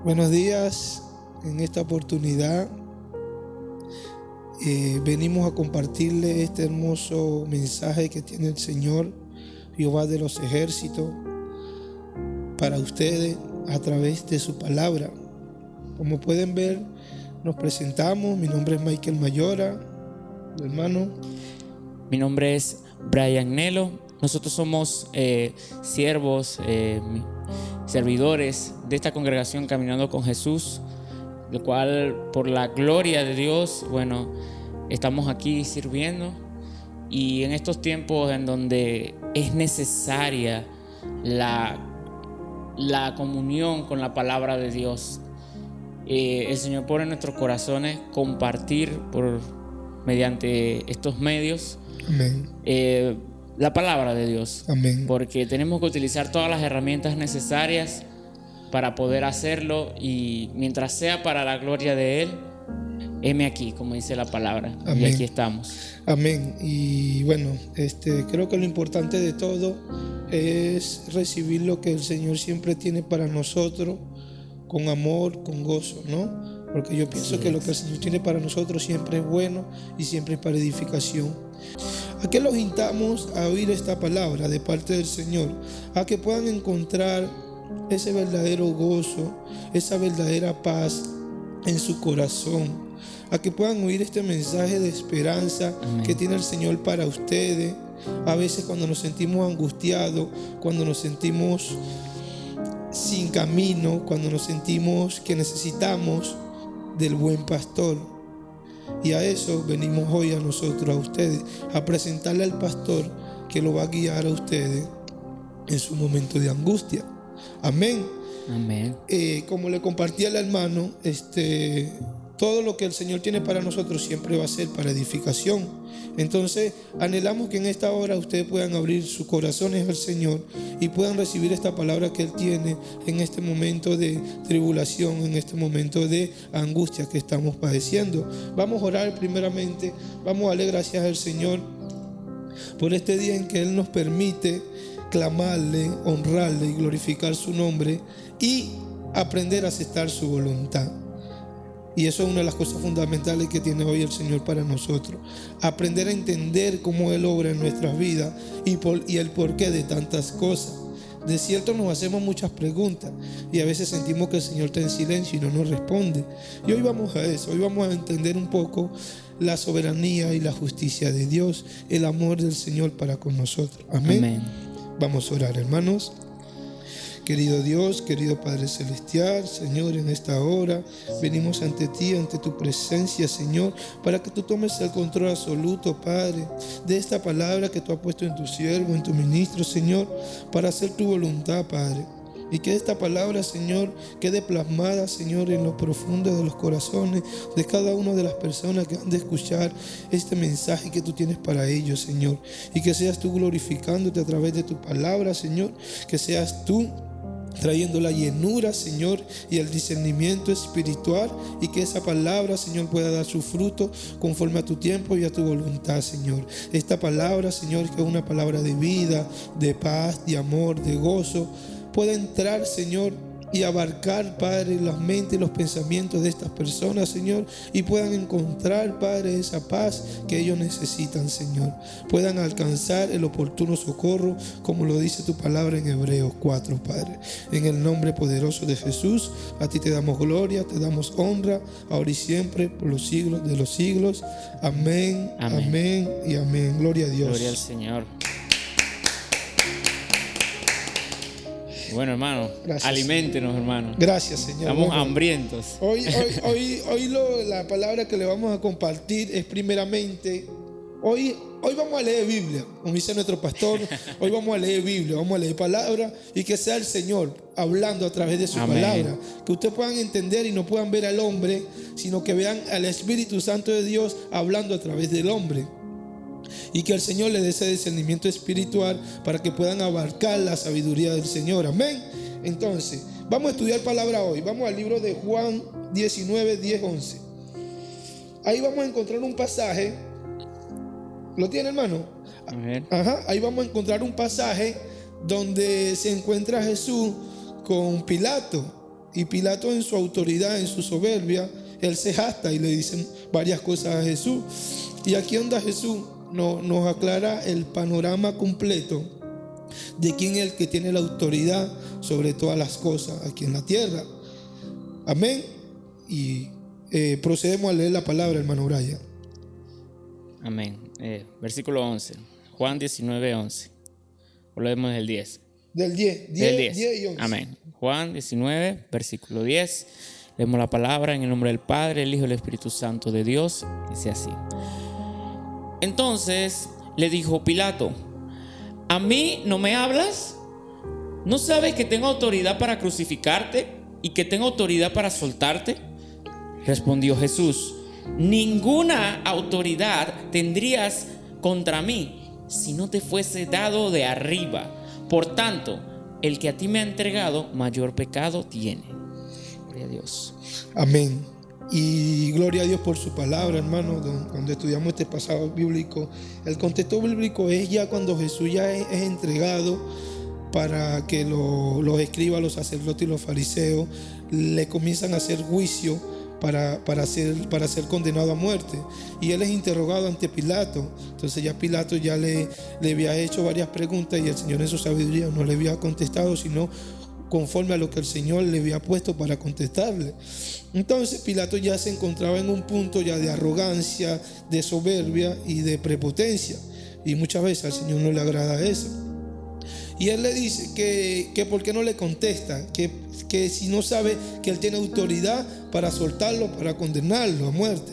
Buenos días. En esta oportunidad venimos a compartirle este hermoso mensaje que tiene el Señor Jehová de los ejércitos para ustedes a través de su palabra. Como pueden ver, nos presentamos. Mi nombre es Michael Mayora, hermano. Mi nombre es Brian Nelo. Nosotros somos siervos, servidores de esta congregación Caminando con Jesús, lo cual por la gloria de Dios, estamos aquí sirviendo. Y en estos tiempos en donde es necesaria la comunión con la palabra de Dios, el Señor pone en nuestros corazones compartir mediante estos medios. Amén. La palabra de Dios. Amén. Porque tenemos que utilizar todas las herramientas necesarias para poder hacerlo, y mientras sea para la gloria de Él, heme aquí, como dice la palabra. Amén. Y aquí estamos. Amén. Y creo que lo importante de todo es recibir lo que el Señor siempre tiene para nosotros con amor, con gozo, ¿no? Porque yo pienso que lo que el Señor tiene para nosotros siempre es bueno y siempre es para edificación. ¿A qué los instamos a oír esta palabra de parte del Señor? A que puedan encontrar ese verdadero gozo, esa verdadera paz en su corazón. A que puedan oír este mensaje de esperanza. Amén. Que tiene el Señor para ustedes. A veces cuando nos sentimos angustiados, cuando nos sentimos sin camino, cuando nos sentimos que necesitamos del buen pastor. Y a eso venimos hoy a nosotros, a ustedes, a presentarle al pastor que lo va a guiar a ustedes en su momento de angustia. Amén. Amén. Como le compartí al hermano, todo lo que el Señor tiene para nosotros siempre va a ser para edificación. Entonces anhelamos que en esta hora ustedes puedan abrir sus corazones al Señor y puedan recibir esta palabra que Él tiene en este momento de tribulación, en este momento de angustia que estamos padeciendo. Vamos a orar primeramente. Vamos a darle gracias al Señor por este día en que Él nos permite clamarle, honrarle y glorificar su nombre y aprender a aceptar su voluntad. Y eso es una de las cosas fundamentales que tiene hoy el Señor para nosotros. Aprender a entender cómo Él obra en nuestras vidas y el porqué de tantas cosas. De cierto nos hacemos muchas preguntas y a veces sentimos que el Señor está en silencio y no nos responde. Y hoy vamos a eso, hoy vamos a entender un poco la soberanía y la justicia de Dios, el amor del Señor para con nosotros. Amén. Amén. Vamos a orar, hermanos. Querido Dios, querido Padre Celestial, Señor, en esta hora venimos ante ti, ante tu presencia, Señor, para que tú tomes el control absoluto, Padre, de esta palabra que tú has puesto en tu siervo, en tu ministro, Señor, para hacer tu voluntad, Padre. Y que esta palabra, Señor, quede plasmada, Señor, en lo profundo de los corazones de cada una de las personas que han de escuchar este mensaje que tú tienes para ellos, Señor. Y que seas tú glorificándote a través de tu palabra, Señor. Que seas tú trayendo la llenura, Señor, y el discernimiento espiritual, y que esa palabra, Señor, pueda dar su fruto conforme a tu tiempo y a tu voluntad, Señor. Esta palabra, Señor, que es una palabra de vida, de paz, de amor, de gozo, pueda entrar, Señor, y abarcar, Padre, las mentes y los pensamientos de estas personas, Señor, y puedan encontrar, Padre, esa paz que ellos necesitan, Señor. Puedan alcanzar el oportuno socorro, como lo dice tu palabra en Hebreos 4, Padre. En el nombre poderoso de Jesús, a ti te damos gloria, te damos honra, ahora y siempre, por los siglos de los siglos. Amén, amén, amén y amén. Gloria a Dios. Gloria al Señor. Bueno, hermano, gracias. Aliméntenos, hermano. Gracias, Señor. Estamos hambrientos. Hoy la palabra que le vamos a compartir es primeramente, hoy vamos a leer Biblia, como dice nuestro pastor. Hoy vamos a leer Biblia, vamos a leer palabra, y que sea el Señor hablando a través de su Amén. Palabra. Que ustedes puedan entender y no puedan ver al hombre, sino que vean al Espíritu Santo de Dios hablando a través del hombre. Y que el Señor les dé ese discernimiento espiritual para que puedan abarcar la sabiduría del Señor. Amén. Entonces, vamos a estudiar palabra hoy. Vamos al libro de Juan 19, 10, 11. Ahí vamos a encontrar un pasaje. ¿Lo tiene, hermano? Ajá. Ahí vamos a encontrar un pasaje donde se encuentra Jesús con Pilato. Y Pilato, en su autoridad, en su soberbia, él se jacta y le dicen varias cosas a Jesús. Y aquí donde Jesús nos aclara el panorama completo de quién es el que tiene la autoridad sobre todas las cosas aquí en la tierra. Amén. Y procedemos a leer la palabra, hermano Brian. Amén. Versículo 11. Juan 19, 11. O lo vemos del 10. Del 10 y 11. Amén. Juan 19, versículo 10. Leemos la palabra en el nombre del Padre, el Hijo y el Espíritu Santo de Dios. Dice así. Entonces le dijo Pilato: ¿a mí no me hablas? ¿No sabes que tengo autoridad para crucificarte y que tengo autoridad para soltarte? Respondió Jesús: ninguna autoridad tendrías contra mí si no te fuese dado de arriba. Por tanto, el que a ti me ha entregado, mayor pecado tiene. Gloria a Dios. Amén. Y gloria a Dios por su palabra, hermano. Cuando estudiamos este pasaje bíblico, el contexto bíblico es ya cuando Jesús ya es entregado para que los escribas, los sacerdotes y los fariseos le comienzan a hacer juicio para ser condenado a muerte. Y él es interrogado ante Pilato. Entonces ya Pilato ya le había hecho varias preguntas y el Señor en su sabiduría no le había contestado, sino conforme a lo que el Señor le había puesto para contestarle. Entonces Pilato ya se encontraba en un punto ya de arrogancia, de soberbia y de prepotencia, y muchas veces al Señor no le agrada eso. Y él le dice que por qué no le contesta, que si no sabe que él tiene autoridad para soltarlo, para condenarlo a muerte.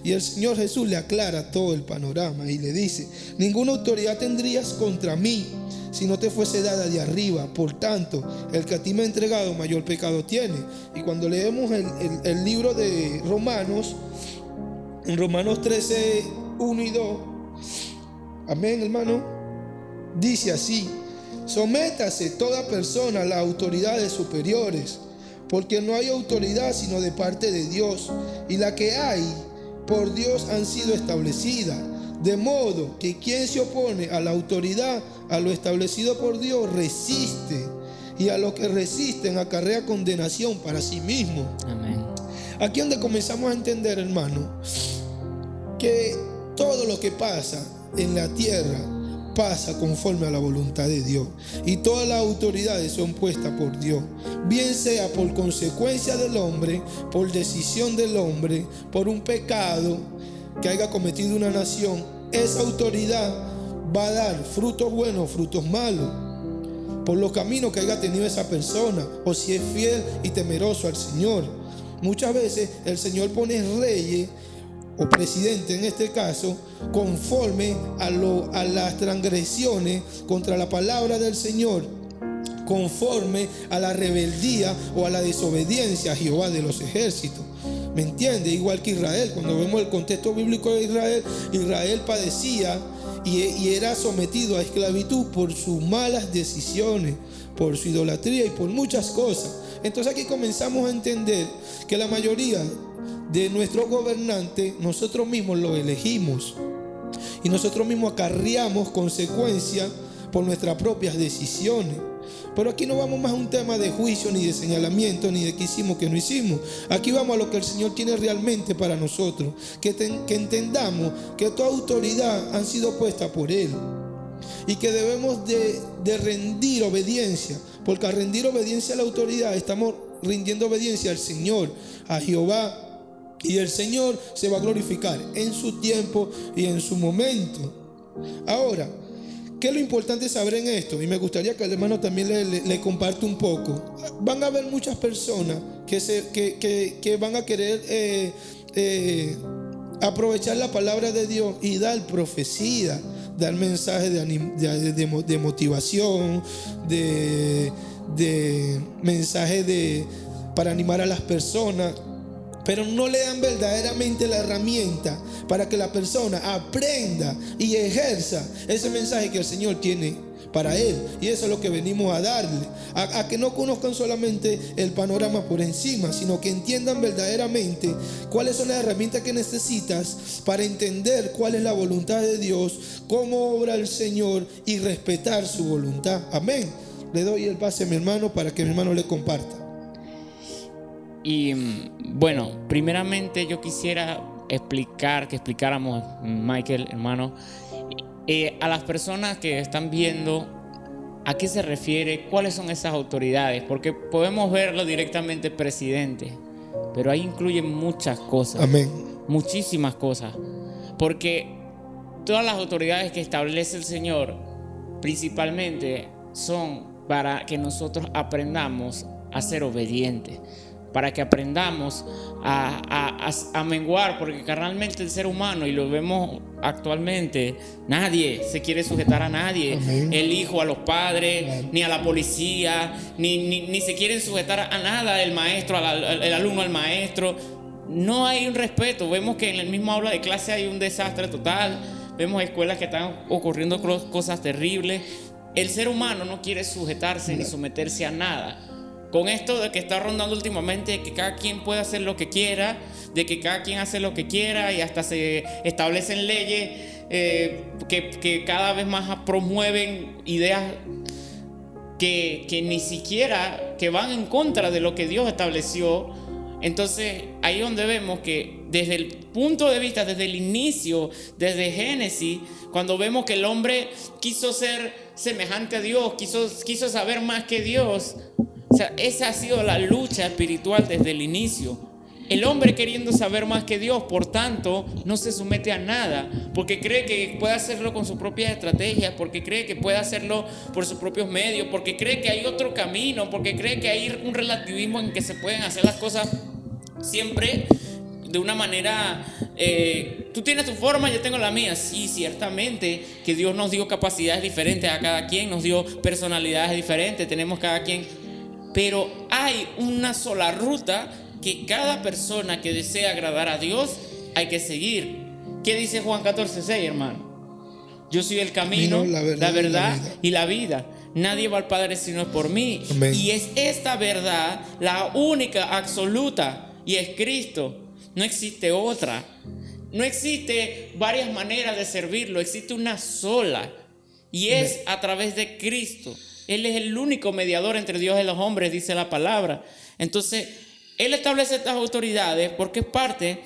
Y el Señor Jesús le aclara todo el panorama y le dice: ninguna autoridad tendrías contra mí si no te fuese dada de arriba. Por tanto, el que a ti me ha entregado, mayor pecado tiene. Y cuando leemos el libro de Romanos, en Romanos 13, 1 y 2, amén, hermano, dice así: sométase toda persona a las autoridades superiores, porque no hay autoridad sino de parte de Dios, y la que hay por Dios han sido establecidas. De modo que quien se opone a la autoridad, a lo establecido por Dios, resiste, y a los que resisten acarrea condenación para sí mismo. Amén. Aquí es donde comenzamos a entender, hermano, que todo lo que pasa en la tierra pasa conforme a la voluntad de Dios, y todas las autoridades son puestas por Dios, bien sea por consecuencia del hombre, por decisión del hombre, por un pecado que haya cometido una nación. Esa autoridad va a dar frutos buenos, frutos malos, por los caminos que haya tenido esa persona, o si es fiel y temeroso al Señor. Muchas veces el Señor pone reyes o presidente, en este caso, conforme a las transgresiones contra la palabra del Señor, conforme a la rebeldía o a la desobediencia a Jehová de los ejércitos. ¿Me entiende? Igual que Israel. Cuando vemos el contexto bíblico de Israel, Israel padecía y era sometido a esclavitud por sus malas decisiones, por su idolatría y por muchas cosas. Entonces aquí comenzamos a entender que la mayoría de nuestros gobernantes nosotros mismos los elegimos, y nosotros mismos acarreamos consecuencias por nuestras propias decisiones. Pero aquí no vamos más a un tema de juicio, ni de señalamiento, ni de qué hicimos, qué no hicimos. Aquí vamos a lo que el Señor tiene realmente para nosotros, que entendamos que toda autoridad han sido puestas por Él, y que debemos de rendir obediencia, porque al rendir obediencia a la autoridad estamos rindiendo obediencia al Señor, a Jehová. Y el Señor se va a glorificar en su tiempo y en su momento. Ahora, ¿qué es lo importante saber en esto? Y me gustaría que el hermano también le comparte un poco. Van a haber muchas personas que van a querer aprovechar la palabra de Dios y dar profecía, dar mensajes de motivación, de mensajes para animar a las personas, pero no le dan verdaderamente la herramienta para que la persona aprenda y ejerza ese mensaje que el Señor tiene para él. Y eso es lo que venimos a darle, a que no conozcan solamente el panorama por encima, sino que entiendan verdaderamente cuáles son las herramientas que necesitas para entender cuál es la voluntad de Dios, cómo obra el Señor y respetar su voluntad. Amén. Le doy el pase a mi hermano para que mi hermano le comparta. Y bueno, primeramente yo quisiera que explicáramos, Michael, hermano, a las personas que están viendo a qué se refiere, cuáles son esas autoridades, porque podemos verlo directamente presidente, pero ahí incluyen muchas cosas. Amén. Muchísimas cosas, porque todas las autoridades que establece el Señor principalmente son para que nosotros aprendamos a ser obedientes, para que aprendamos a menguar, porque carnalmente el ser humano, y lo vemos actualmente, nadie se quiere sujetar a nadie. Amén. El hijo a los padres, Claro. ni a la policía, ni se quieren sujetar a nada, el maestro, el alumno al maestro. No hay un respeto. Vemos que en el mismo aula de clase hay un desastre total. Vemos escuelas que están ocurriendo cosas terribles. El ser humano no quiere sujetarse ni someterse a nada. Con esto de que está rondando últimamente, de que cada quien puede hacer lo que quiera, de que cada quien hace lo que quiera, y hasta se establecen leyes que cada vez más promueven ideas que ni siquiera, que van en contra de lo que Dios estableció. Entonces ahí es donde vemos que desde el punto de vista, desde el inicio, desde Génesis, cuando vemos que el hombre quiso ser semejante a Dios, quiso saber más que Dios. O sea, esa ha sido la lucha espiritual desde el inicio. El hombre queriendo saber más que Dios, por tanto, no se somete a nada, porque cree que puede hacerlo con sus propias estrategias, porque cree que puede hacerlo por sus propios medios, porque cree que hay otro camino, porque cree que hay un relativismo en que se pueden hacer las cosas siempre de una manera, tú tienes tu forma, yo tengo la mía. Sí, ciertamente que Dios nos dio capacidades diferentes a cada quien, nos dio personalidades diferentes, tenemos cada quien, pero hay una sola ruta que cada persona que desea agradar a Dios hay que seguir. ¿Qué dice Juan 14:6, hermano? Yo soy el camino, la verdad y la vida. Nadie va al Padre si no es por mí. Amén. Y es esta verdad la única, absoluta, y es Cristo. No existe otra. No existe varias maneras de servirlo, existe una sola, y es a través de Cristo. Él es el único mediador entre Dios y los hombres, dice la palabra. Entonces, Él establece estas autoridades porque es parte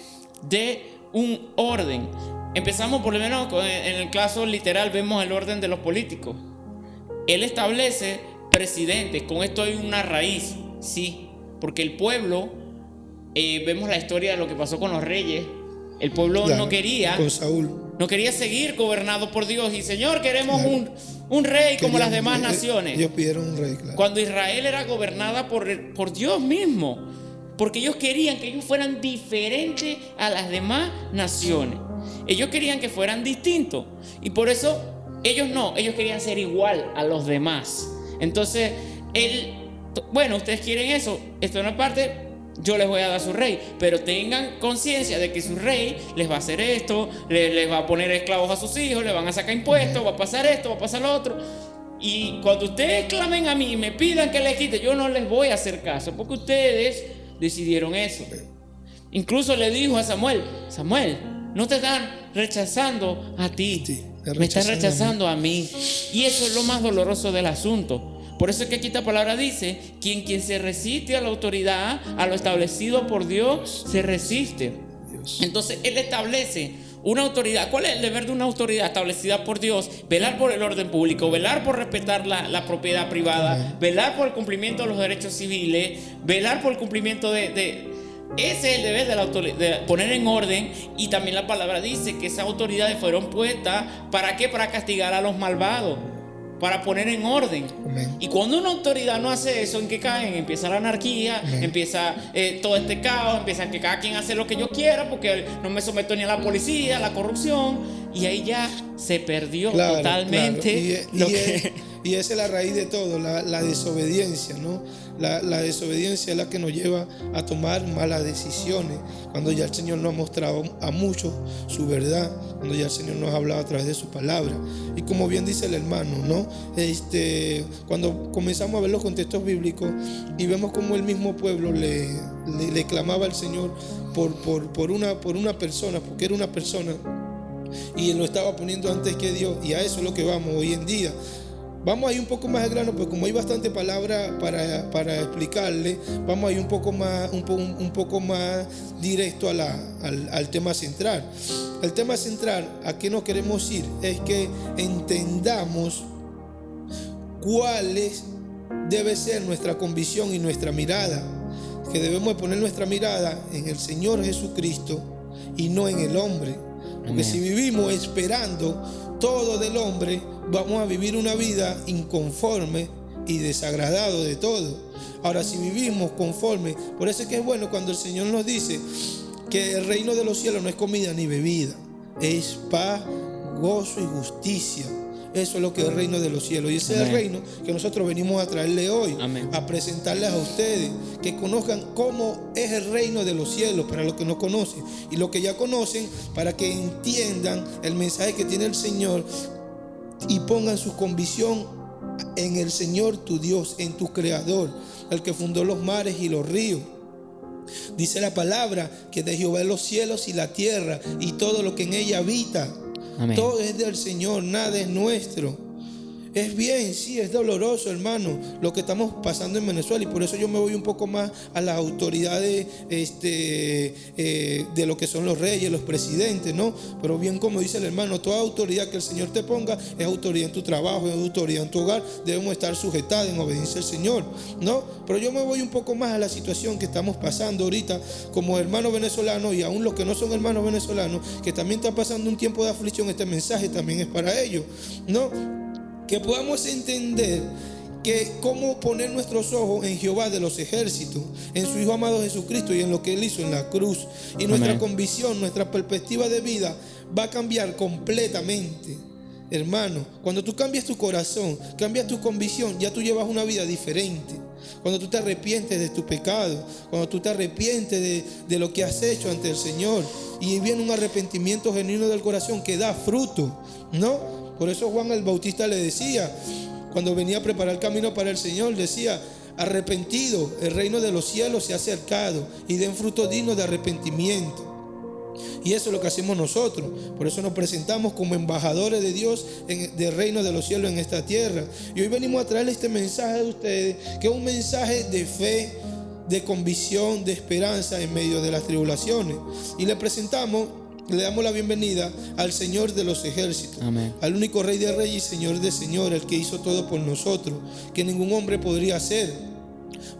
de un orden. Empezamos por lo menos en el caso literal, vemos el orden de los políticos. Él establece presidentes. Con esto hay una raíz, sí, porque el pueblo, vemos la historia de lo que pasó con los reyes. El pueblo Claro, no quería, con Saúl. no quería seguir gobernado por Dios. Y Señor, queremos un rey como las demás naciones. Ellos pidieron un rey, claro. Cuando Israel era gobernada por Dios mismo, porque ellos querían que ellos fueran diferentes a las demás naciones. Ellos querían que fueran distintos, y por eso ellos querían ser igual a los demás. Entonces bueno, ustedes quieren eso, esto no es parte, yo les voy a dar su rey, pero tengan conciencia de que su rey les va a hacer esto, les va a poner esclavos a sus hijos, les van a sacar impuestos, va a pasar esto, va a pasar lo otro. Y cuando ustedes clamen a mí y me pidan que les quite, yo no les voy a hacer caso, porque ustedes decidieron eso. Incluso le dijo a Samuel, no te están rechazando a ti, Sí, me están rechazando a mí. Y eso es lo más doloroso del asunto. Por eso es que aquí esta palabra dice, quien se resiste a la autoridad, a lo establecido por Dios, se resiste. Entonces Él establece una autoridad. ¿Cuál es el deber de una autoridad establecida por Dios? Velar por el orden público, velar por respetar la propiedad privada, velar por el cumplimiento de los derechos civiles, velar por el cumplimiento ese es el deber de la autoridad, de poner en orden. Y también la palabra dice que esas autoridades fueron puestas, ¿para qué? Para castigar a los malvados, para poner en orden. Amén. Y cuando una autoridad no hace eso, ¿en qué caen? Empieza la anarquía, Amén. empieza todo este caos, empieza que cada quien hace lo que yo quiera, porque no me someto ni a la policía, a la corrupción, y ahí ya se perdió totalmente. Claro. Y esa es la raíz de todo, la desobediencia, ¿no? La desobediencia es la que nos lleva a tomar malas decisiones. Cuando ya el Señor nos ha mostrado a muchos su verdad, cuando ya el Señor nos ha hablado a través de su palabra. Y como bien dice el hermano, ¿no? Cuando comenzamos a ver los contextos bíblicos y vemos cómo el mismo pueblo le clamaba al Señor por una persona, porque era una persona, y lo estaba poniendo antes que Dios. Y a eso es lo que vamos hoy en día. Vamos a ir un poco más al grano, pues como hay bastante palabra para explicarle, vamos a ir un poco más directo al tema central. El tema central, ¿a qué nos queremos ir? Es que entendamos cuáles debe ser nuestra convicción y nuestra mirada, que debemos de poner nuestra mirada en el Señor Jesucristo y no en el hombre. Porque si vivimos esperando todo del hombre, vamos a vivir una vida inconforme y desagradado de todo. Ahora, si vivimos conforme, por eso es que es bueno cuando el Señor nos dice que el reino de los cielos no es comida ni bebida, es paz, gozo y justicia. Eso es lo que es el reino de los cielos. Y ese es el reino que nosotros venimos a traerle hoy. Amén. A presentarles a ustedes, que conozcan cómo es el reino de los cielos para los que no conocen. Y los que ya conocen, para que entiendan el mensaje que tiene el Señor y pongan su convicción en el Señor tu Dios, en tu Creador, el que fundó los mares y los ríos. Dice la palabra que de Jehová es los cielos y la tierra y todo lo que en ella habita. Amén. Todo es del Señor, nada es nuestro. Es bien, sí, es doloroso, hermano, lo que estamos pasando en Venezuela, y por eso yo me voy un poco más a las autoridades de lo que son los reyes, los presidentes, ¿no? Pero bien, como dice el hermano, toda autoridad que el Señor te ponga es autoridad en tu trabajo, es autoridad en tu hogar. Debemos estar sujetados en obediencia al Señor, ¿no? Pero yo me voy un poco más a la situación que estamos pasando ahorita como hermanos venezolanos, y aún los que no son hermanos venezolanos, que también están pasando un tiempo de aflicción. Este mensaje también es para ellos, ¿no? Que podamos entender que cómo poner nuestros ojos en Jehová de los ejércitos, en su Hijo amado Jesucristo y en lo que Él hizo en la cruz. Y nuestra convicción, nuestra perspectiva de vida va a cambiar completamente. Hermano, cuando tú cambias tu corazón, cambias tu convicción, ya tú llevas una vida diferente. Cuando tú te arrepientes de tu pecado, cuando tú te arrepientes de lo que has hecho ante el Señor, y viene un arrepentimiento genuino del corazón que da fruto, ¿no? Por eso Juan el Bautista le decía, cuando venía a preparar el camino para el Señor, decía: arrepentido, el reino de los cielos se ha acercado, y den fruto digno de arrepentimiento. Y eso es lo que hacemos nosotros. Por eso nos presentamos como embajadores de Dios del reino de los cielos en esta tierra. Y hoy venimos a traerle este mensaje a ustedes, que es un mensaje de fe, de convicción, de esperanza en medio de las tribulaciones. Y le damos la bienvenida al Señor de los ejércitos. Amén. Al único Rey de reyes y Señor de señores, el que hizo todo por nosotros, que ningún hombre podría hacer.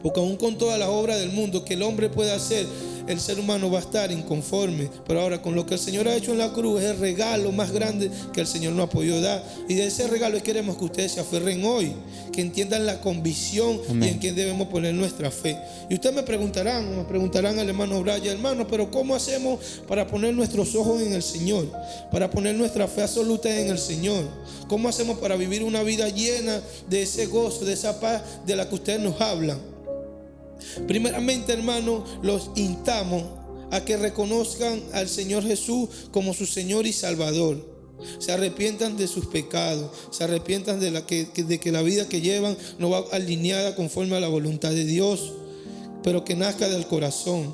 Porque aún con todas las obras del mundo que el hombre puede hacer, el ser humano va a estar inconforme. Pero ahora, con lo que el Señor ha hecho en la cruz, es el regalo más grande que el Señor nos ha podido dar. Y de ese regalo queremos que ustedes se aferren hoy, que entiendan la convicción. Amén. Y en quién debemos poner nuestra fe. Y ustedes me preguntarán al hermano Brian: hermano, pero ¿cómo hacemos para poner nuestros ojos en el Señor? Para poner nuestra fe absoluta en el Señor. ¿Cómo hacemos para vivir una vida llena de ese gozo, de esa paz de la que ustedes nos hablan? Primeramente, hermano, los instamos a que reconozcan al Señor Jesús como su Señor y Salvador. Se arrepientan de sus pecados, se arrepientan de que la vida que llevan no va alineada conforme a la voluntad de Dios, pero que nazca del corazón.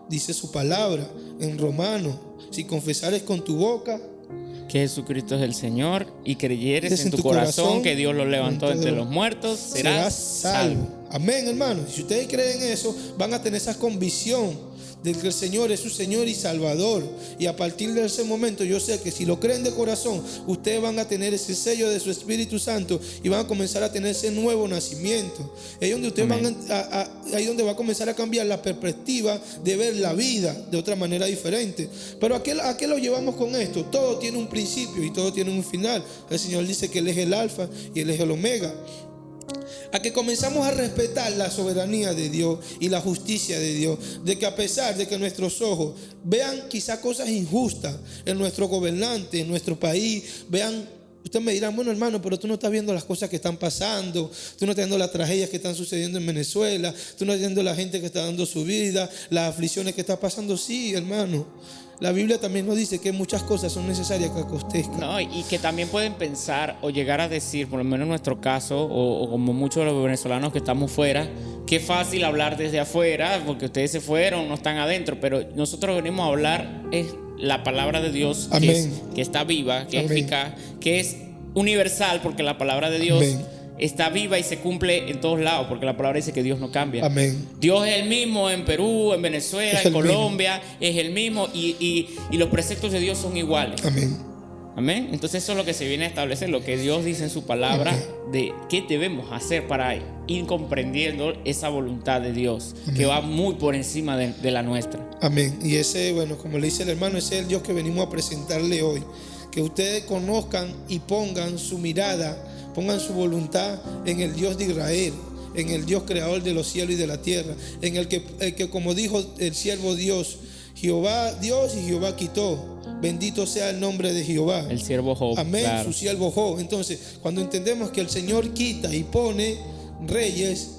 Dice su palabra en Romanos: si confesares con tu boca que Jesucristo es el Señor y creyeres en tu corazón que Dios lo levantó entre los muertos, serás salvo. Amén, hermano. Si ustedes creen eso, van a tener esa convicción de que el Señor es su Señor y Salvador. Y a partir de ese momento, yo sé que si lo creen de corazón, ustedes van a tener ese sello de su Espíritu Santo y van a comenzar a tener ese nuevo nacimiento. Ahí donde ustedes ahí donde va a comenzar a cambiar la perspectiva de ver la vida de otra manera diferente. Pero ¿a qué lo llevamos con esto? Todo tiene un principio y todo tiene un final. El Señor dice que Él es el alfa y Él es el omega. A que comenzamos a respetar la soberanía de Dios y la justicia de Dios, de que a pesar de que nuestros ojos vean quizá cosas injustas en nuestro gobernante, en nuestro país, vean, ustedes me dirán: bueno, hermano, pero tú no estás viendo las cosas que están pasando, tú no estás viendo las tragedias que están sucediendo en Venezuela, tú no estás viendo la gente que está dando su vida, las aflicciones que está pasando. Sí, hermano, la Biblia también nos dice que muchas cosas son necesarias que acontezcan. No, y que también pueden pensar o llegar a decir, por lo menos en nuestro caso, o como muchos de los venezolanos que estamos fuera, que es fácil hablar desde afuera, porque ustedes se fueron, no están adentro, pero nosotros venimos a hablar es la palabra de Dios, que está viva, que es eficaz, que es universal, porque la palabra de Dios Amén. está viva y se cumple en todos lados, porque la palabra dice que Dios no cambia. Amén. Dios es el mismo en Perú, en Venezuela, Es en el Colombia, es el mismo, y los preceptos de Dios son iguales. Amén. Amén. Entonces eso es lo que se viene a establecer, lo que Dios dice en su palabra, de qué debemos hacer para ir comprendiendo esa voluntad de Dios, Amén, que va muy por encima de la nuestra. Amén. Y ese, bueno, como le dice el hermano, ese es el Dios que venimos a presentarle hoy. Que ustedes conozcan y pongan su mirada, pongan su voluntad en el Dios de Israel, en el Dios creador de los cielos y de la tierra, en el que como dijo el siervo Dios, Jehová Dios y Jehová quitó. Bendito sea el nombre de Jehová. El siervo Job. Amén, Claro. su siervo Job. Entonces, cuando entendemos que el Señor quita y pone reyes,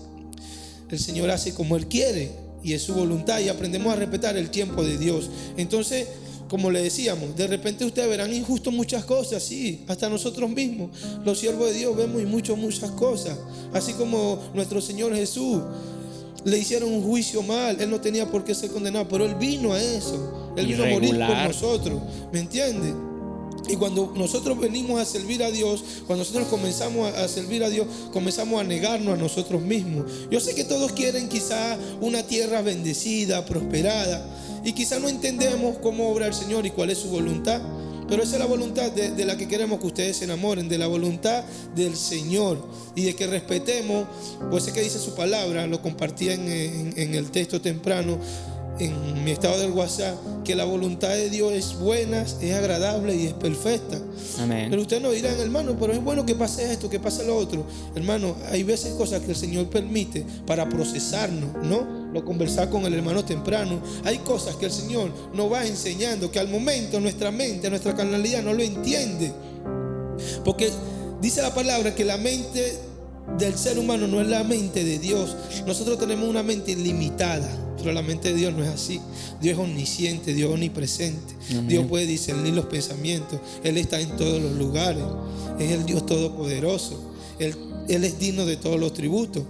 el Señor hace como Él quiere y es su voluntad, y aprendemos a respetar el tiempo de Dios. Entonces, como le decíamos, de repente ustedes verán injusto muchas cosas, sí, hasta nosotros mismos, los siervos de Dios, vemos muchas cosas, así como nuestro Señor Jesús. Le hicieron un juicio mal, Él no tenía por qué ser condenado, pero Él vino a eso, Él vino a morir por nosotros, ¿me entiendes? Y cuando nosotros venimos a servir a Dios, cuando nosotros comenzamos a servir a Dios, comenzamos a negarnos a nosotros mismos. Yo sé que todos quieren quizá una tierra bendecida, prosperada, y quizá no entendemos cómo obra el Señor y cuál es su voluntad. Pero esa es la voluntad de la que queremos que ustedes se enamoren, de la voluntad del Señor, y de que respetemos, pues es que dice su palabra, lo compartí en el texto temprano, en mi estado del WhatsApp, que la voluntad de Dios es buena, es agradable y es perfecta. Amén. Pero ustedes nos dirán, hermano, pero es bueno que pase esto, que pase lo otro. Hermano, hay veces cosas que el Señor permite para procesarnos, ¿no? Lo conversaba con el hermano temprano. Hay cosas que el Señor nos va enseñando que al momento nuestra mente, nuestra carnalidad no lo entiende. Porque dice la palabra que la mente del ser humano no es la mente de Dios. Nosotros tenemos una mente ilimitada, pero la mente de Dios no es así. Dios es omnisciente, Dios es omnipresente. Amén. Dios puede discernir los pensamientos. Él está en todos los lugares. Es el Dios todopoderoso. Él es digno de todos los tributos.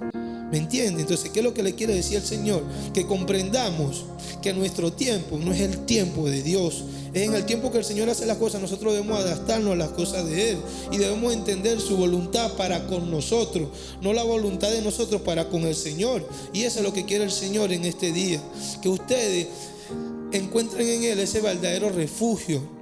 ¿Me entiende? Entonces, ¿qué es lo que le quiere decir el Señor? Que comprendamos que nuestro tiempo no es el tiempo de Dios. Es en el tiempo que el Señor hace las cosas, nosotros debemos adaptarnos a las cosas de Él. Y debemos entender su voluntad para con nosotros, no la voluntad de nosotros para con el Señor. Y eso es lo que quiere el Señor en este día. Que ustedes encuentren en Él ese verdadero refugio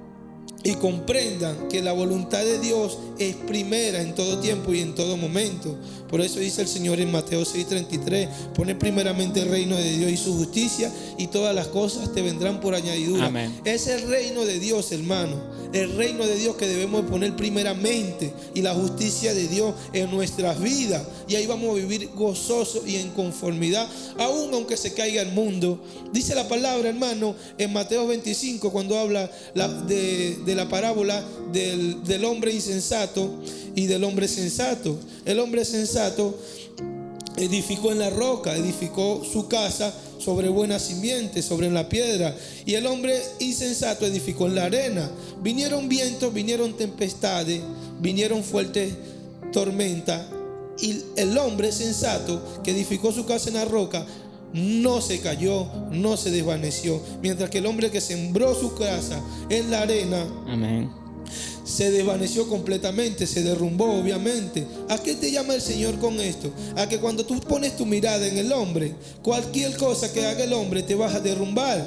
y comprendan que la voluntad de Dios es primera en todo tiempo y en todo momento. Por eso dice el Señor en Mateo 6:33: pone primeramente el reino de Dios y su justicia, y todas las cosas te vendrán por añadidura. Amén. Es el reino de Dios, hermano. El reino de Dios que debemos poner primeramente, y la justicia de Dios en nuestras vidas. Y ahí vamos a vivir gozosos y en conformidad, aun aunque se caiga el mundo. Dice la palabra, hermano, en Mateo 25, cuando habla de la parábola del hombre insensato y del hombre sensato. El hombre sensato edificó en la roca, edificó su casa sobre buena simiente, sobre la piedra. Y el hombre insensato edificó en la arena. Vinieron vientos, vinieron tempestades, vinieron fuertes tormentas. Y el hombre sensato que edificó su casa en la roca no se cayó, no se desvaneció. Mientras que el hombre que sembró su casa en la arena, Amén, se desvaneció completamente, se derrumbó, obviamente. ¿A qué te llama el Señor con esto? A que cuando tú pones tu mirada en el hombre, cualquier cosa que haga el hombre te vas a derrumbar.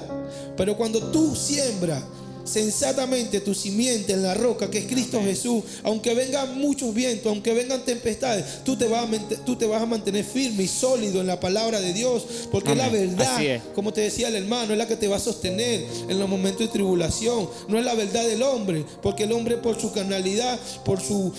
Pero cuando tú siembras sensatamente tu simiente en la roca, que es Cristo Jesús, aunque vengan muchos vientos, aunque vengan tempestades, tú te vas a mantener firme y sólido en la palabra de Dios, porque es la verdad, como te decía el hermano, es la que te va a sostener en los momentos de tribulación. No es la verdad del hombre, porque el hombre, por su carnalidad, por su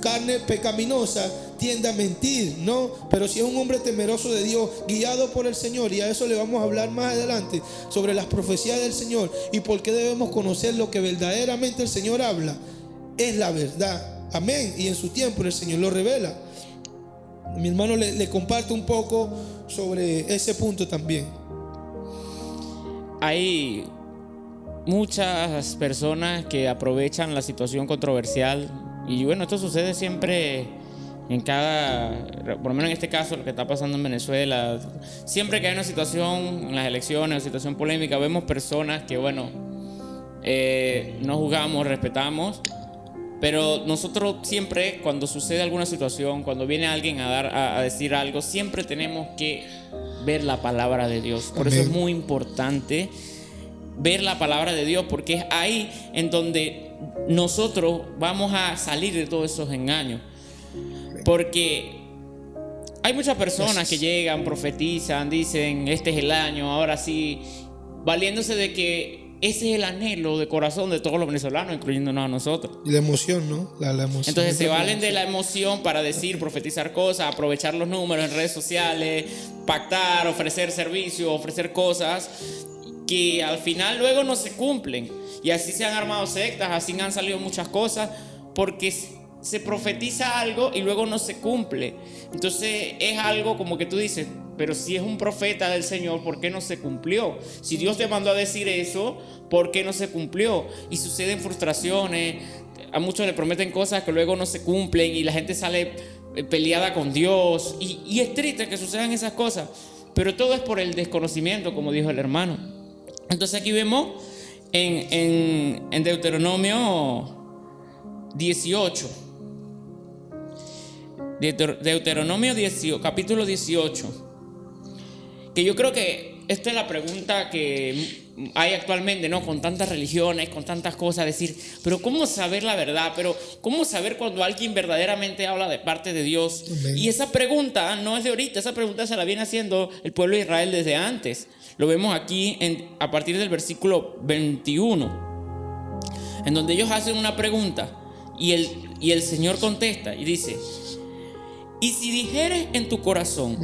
carne pecaminosa, tiende a mentir, ¿no? Pero si es un hombre temeroso de Dios, guiado por el Señor, y a eso le vamos a hablar más adelante, sobre las profecías del Señor y por qué debemos conocer lo que verdaderamente el Señor habla, es la verdad. Amén. Y en su tiempo el Señor lo revela. Mi hermano le comparte un poco sobre ese punto también. Hay muchas personas que aprovechan la situación controversial, y bueno, esto sucede siempre en cada, por lo menos en este caso, lo que está pasando en Venezuela. Siempre que hay una situación en las elecciones, una situación polémica, vemos personas que, bueno, no juzgamos, respetamos, Pero nosotros siempre, cuando sucede alguna situación, cuando viene alguien a decir algo, siempre tenemos que ver la palabra de Dios. Por eso es muy importante ver la palabra de Dios, porque es ahí en donde nosotros vamos a salir de todos esos engaños. Porque hay muchas personas que llegan, profetizan, dicen, este es el año, ahora sí, valiéndose de que ese es el anhelo de corazón de todos los venezolanos, incluyéndonos a nosotros. Y la emoción, ¿no? La emoción. Entonces se valen de la emoción para decir, profetizar cosas, aprovechar los números en redes sociales, pactar, ofrecer servicios, ofrecer cosas que al final luego no se cumplen. Y así se han armado sectas, así han salido muchas cosas, porque se profetiza algo y luego no se cumple. Entonces es algo como que tú dices, pero si es un profeta del Señor, ¿por qué no se cumplió? Si Dios te mandó a decir eso, ¿por qué no se cumplió? Y suceden frustraciones, a muchos le prometen cosas que luego no se cumplen y la gente sale peleada con Dios, y es triste que sucedan esas cosas, pero todo es por el desconocimiento, como dijo el hermano. Entonces aquí vemos en Deuteronomio 18, Deuteronomio 18, capítulo 18, que yo creo que esta es la pregunta que hay actualmente, ¿no? Con tantas religiones, con tantas cosas, decir, pero ¿cómo saber la verdad? Pero ¿cómo saber cuando alguien verdaderamente habla de parte de Dios? Amén. Y esa pregunta no es de ahorita, esa pregunta se la viene haciendo el pueblo de Israel desde antes. Lo vemos aquí a partir del versículo 21, en donde ellos hacen una pregunta y el Señor contesta y dice, y si dijeres en tu corazón,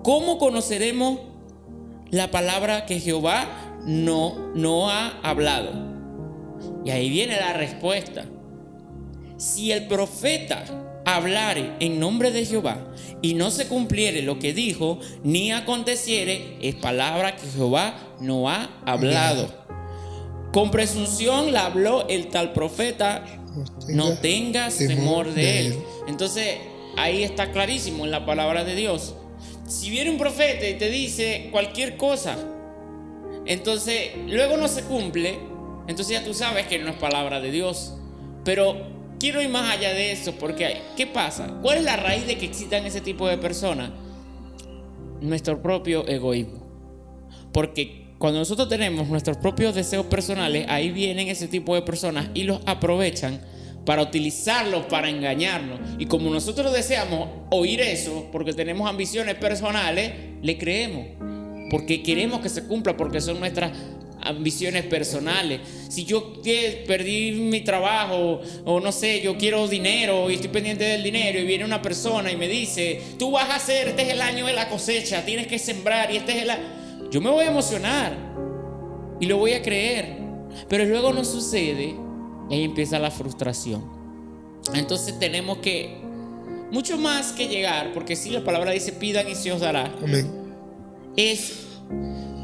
¿cómo conoceremos la palabra que Jehová no ha hablado? Y ahí viene la respuesta. Si el profeta hablare en nombre de Jehová y no se cumpliere lo que dijo, ni aconteciere, es palabra que Jehová no ha hablado. Con presunción la habló el tal profeta, no tengas temor de él. Entonces ahí está clarísimo en la palabra de Dios. Si viene un profeta y te dice cualquier cosa, entonces luego no se cumple, entonces ya tú sabes que no es palabra de Dios. Pero quiero ir más allá de eso, porque ¿qué pasa? ¿Cuál es la raíz de que existan ese tipo de personas? Nuestro propio egoísmo. Porque cuando nosotros tenemos nuestros propios deseos personales, ahí vienen ese tipo de personas y los aprovechan para utilizarlos, para engañarnos. Y como nosotros deseamos oír eso, porque tenemos ambiciones personales, le creemos, porque queremos que se cumpla, porque son nuestras ambiciones personales. Si yo perdí mi trabajo, o no sé, yo quiero dinero y estoy pendiente del dinero, y viene una persona y me dice, tú vas a hacer, este es el año de la cosecha, tienes que sembrar, y este es yo me voy a emocionar y lo voy a creer, pero luego no sucede. Y ahí empieza la frustración. Entonces tenemos que, mucho más que llegar, porque si la palabra dice pidan y se os dará. Amén. Es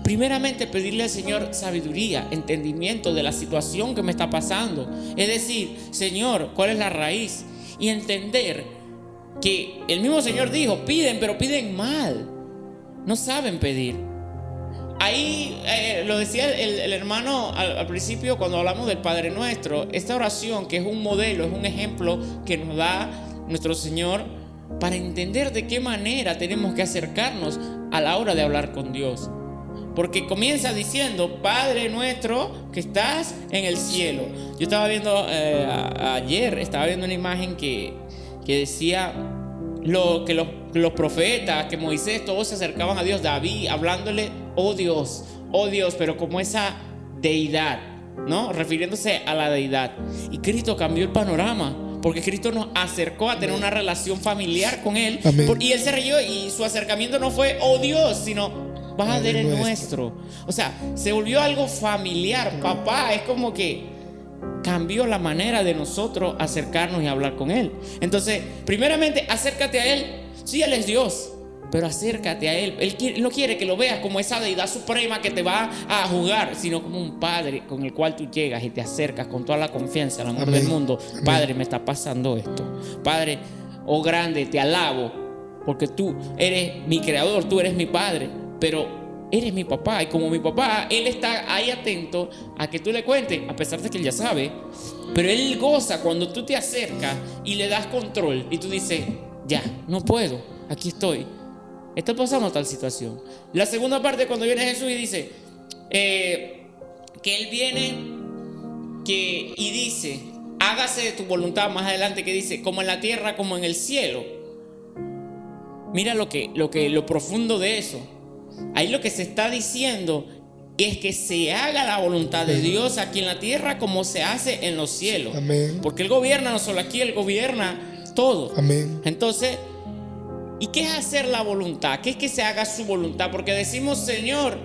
primeramente pedirle al Señor sabiduría, entendimiento de la situación que me está pasando. Es decir, Señor, ¿cuál es la raíz? Y entender que el mismo Señor dijo, piden, pero piden mal, no saben pedir. Ahí lo decía el hermano al principio cuando hablamos del Padre Nuestro. Esta oración, que es un modelo, es un ejemplo que nos da nuestro Señor para entender de qué manera tenemos que acercarnos a la hora de hablar con Dios. Porque comienza diciendo, Padre Nuestro que estás en el cielo. Yo estaba viendo ayer, estaba viendo una imagen que decía que los profetas, que Moisés, todos se acercaban a Dios, David hablándole, oh Dios, pero como esa deidad, ¿no? Refiriéndose a la deidad. Y Cristo cambió el panorama, porque Cristo nos acercó a tener una relación familiar con Él. Y Él se reyó, y su acercamiento no fue, oh Dios, sino Padre nuestro. O sea, se volvió algo familiar. Papá, es como que cambió la manera de nosotros acercarnos y hablar con Él. Entonces, primeramente, acércate a Él. Sí, Él es Dios, pero acércate a Él. Él no quiere que lo veas como esa deidad suprema que te va a juzgar, sino como un padre con el cual tú llegas y te acercas con toda la confianza, el amor del mundo. Padre, me está pasando esto. Padre, oh grande, te alabo, porque tú eres mi creador, tú eres mi padre, pero eres mi papá. Y como mi papá, Él está ahí atento a que tú le cuentes, a pesar de que Él ya sabe. Pero Él goza cuando tú te acercas y le das control. Y tú dices, ya, no puedo, aquí estoy. Está pasando tal situación. La segunda parte, cuando viene Jesús y dice que Él viene y dice, hágase de tu voluntad, más adelante que dice, como en la tierra como en el cielo. Mira lo profundo de eso. Ahí lo que se está diciendo es que se haga la voluntad de Dios aquí en la tierra como se hace en los cielos. Amén. Porque Él gobierna no solo aquí, Él gobierna todo. Amén. Entonces, ¿y qué es hacer la voluntad? ¿Qué es que se haga su voluntad? Porque decimos, Señor,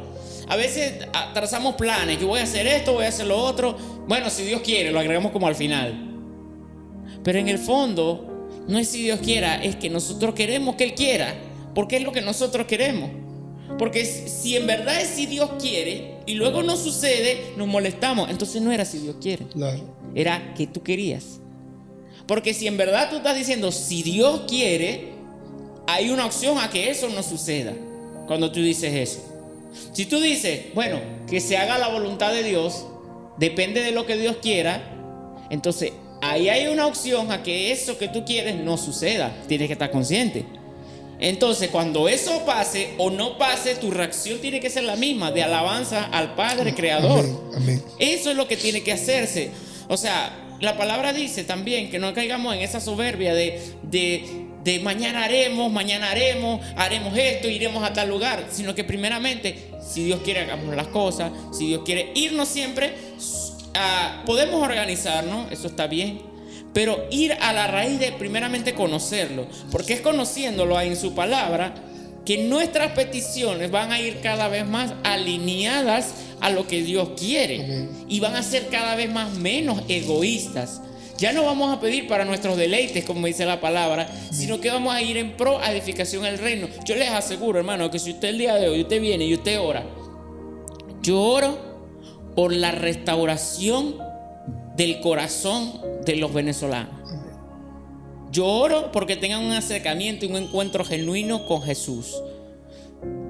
a veces trazamos planes, yo voy a hacer esto, voy a hacer lo otro. Bueno, si Dios quiere, lo agregamos como al final. Pero en el fondo, no es si Dios quiera, es que nosotros queremos que Él quiera. Porque es lo que nosotros queremos. Porque si en verdad es si Dios quiere y luego no sucede, nos molestamos. Entonces no era si Dios quiere, Claro. era que tú querías. Porque si en verdad tú estás diciendo si Dios quiere, hay una opción a que eso no suceda. Cuando tú dices eso, si tú dices, bueno, que se haga la voluntad de Dios, depende de lo que Dios quiera, entonces ahí hay una opción a que eso que tú quieres no suceda. Tienes que estar consciente. Entonces, cuando eso pase o no pase, tu reacción tiene que ser la misma, de alabanza al Padre Creador. Amén. Amén. Eso es lo que tiene que hacerse. O sea, la palabra dice también que no caigamos en esa soberbia de mañana haremos esto, iremos a tal lugar. Sino que primeramente, si Dios quiere, hagamos las cosas. Si Dios quiere irnos siempre, podemos organizarnos, eso está bien. Pero ir a la raíz de primeramente conocerlo, porque es conociéndolo en su palabra que nuestras peticiones van a ir cada vez más alineadas a lo que Dios quiere. Y van a ser cada vez más menos egoístas. Ya no vamos a pedir para nuestros deleites, como dice la palabra, sino que vamos a ir en pro a edificación del reino. Yo les aseguro, hermano, que si usted el día de hoy, usted viene y usted ora, yo oro por la restauración del corazón de los venezolanos. Yo oro porque tengan un acercamiento y un encuentro genuino con Jesús.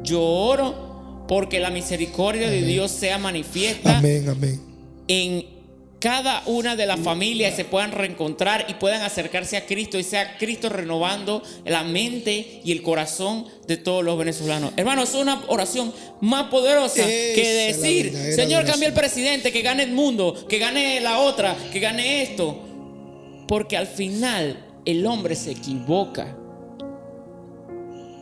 Yo oro porque la misericordia de Dios sea manifiesta. Amén, amén. En cada una de las familias se puedan reencontrar y puedan acercarse a Cristo, y sea Cristo renovando la mente y el corazón de todos los venezolanos. Hermanos, es una oración más poderosa que decir, Señor, cambia el presidente, que gane el mundo, que gane la otra, que gane esto. Porque al final el hombre se equivoca,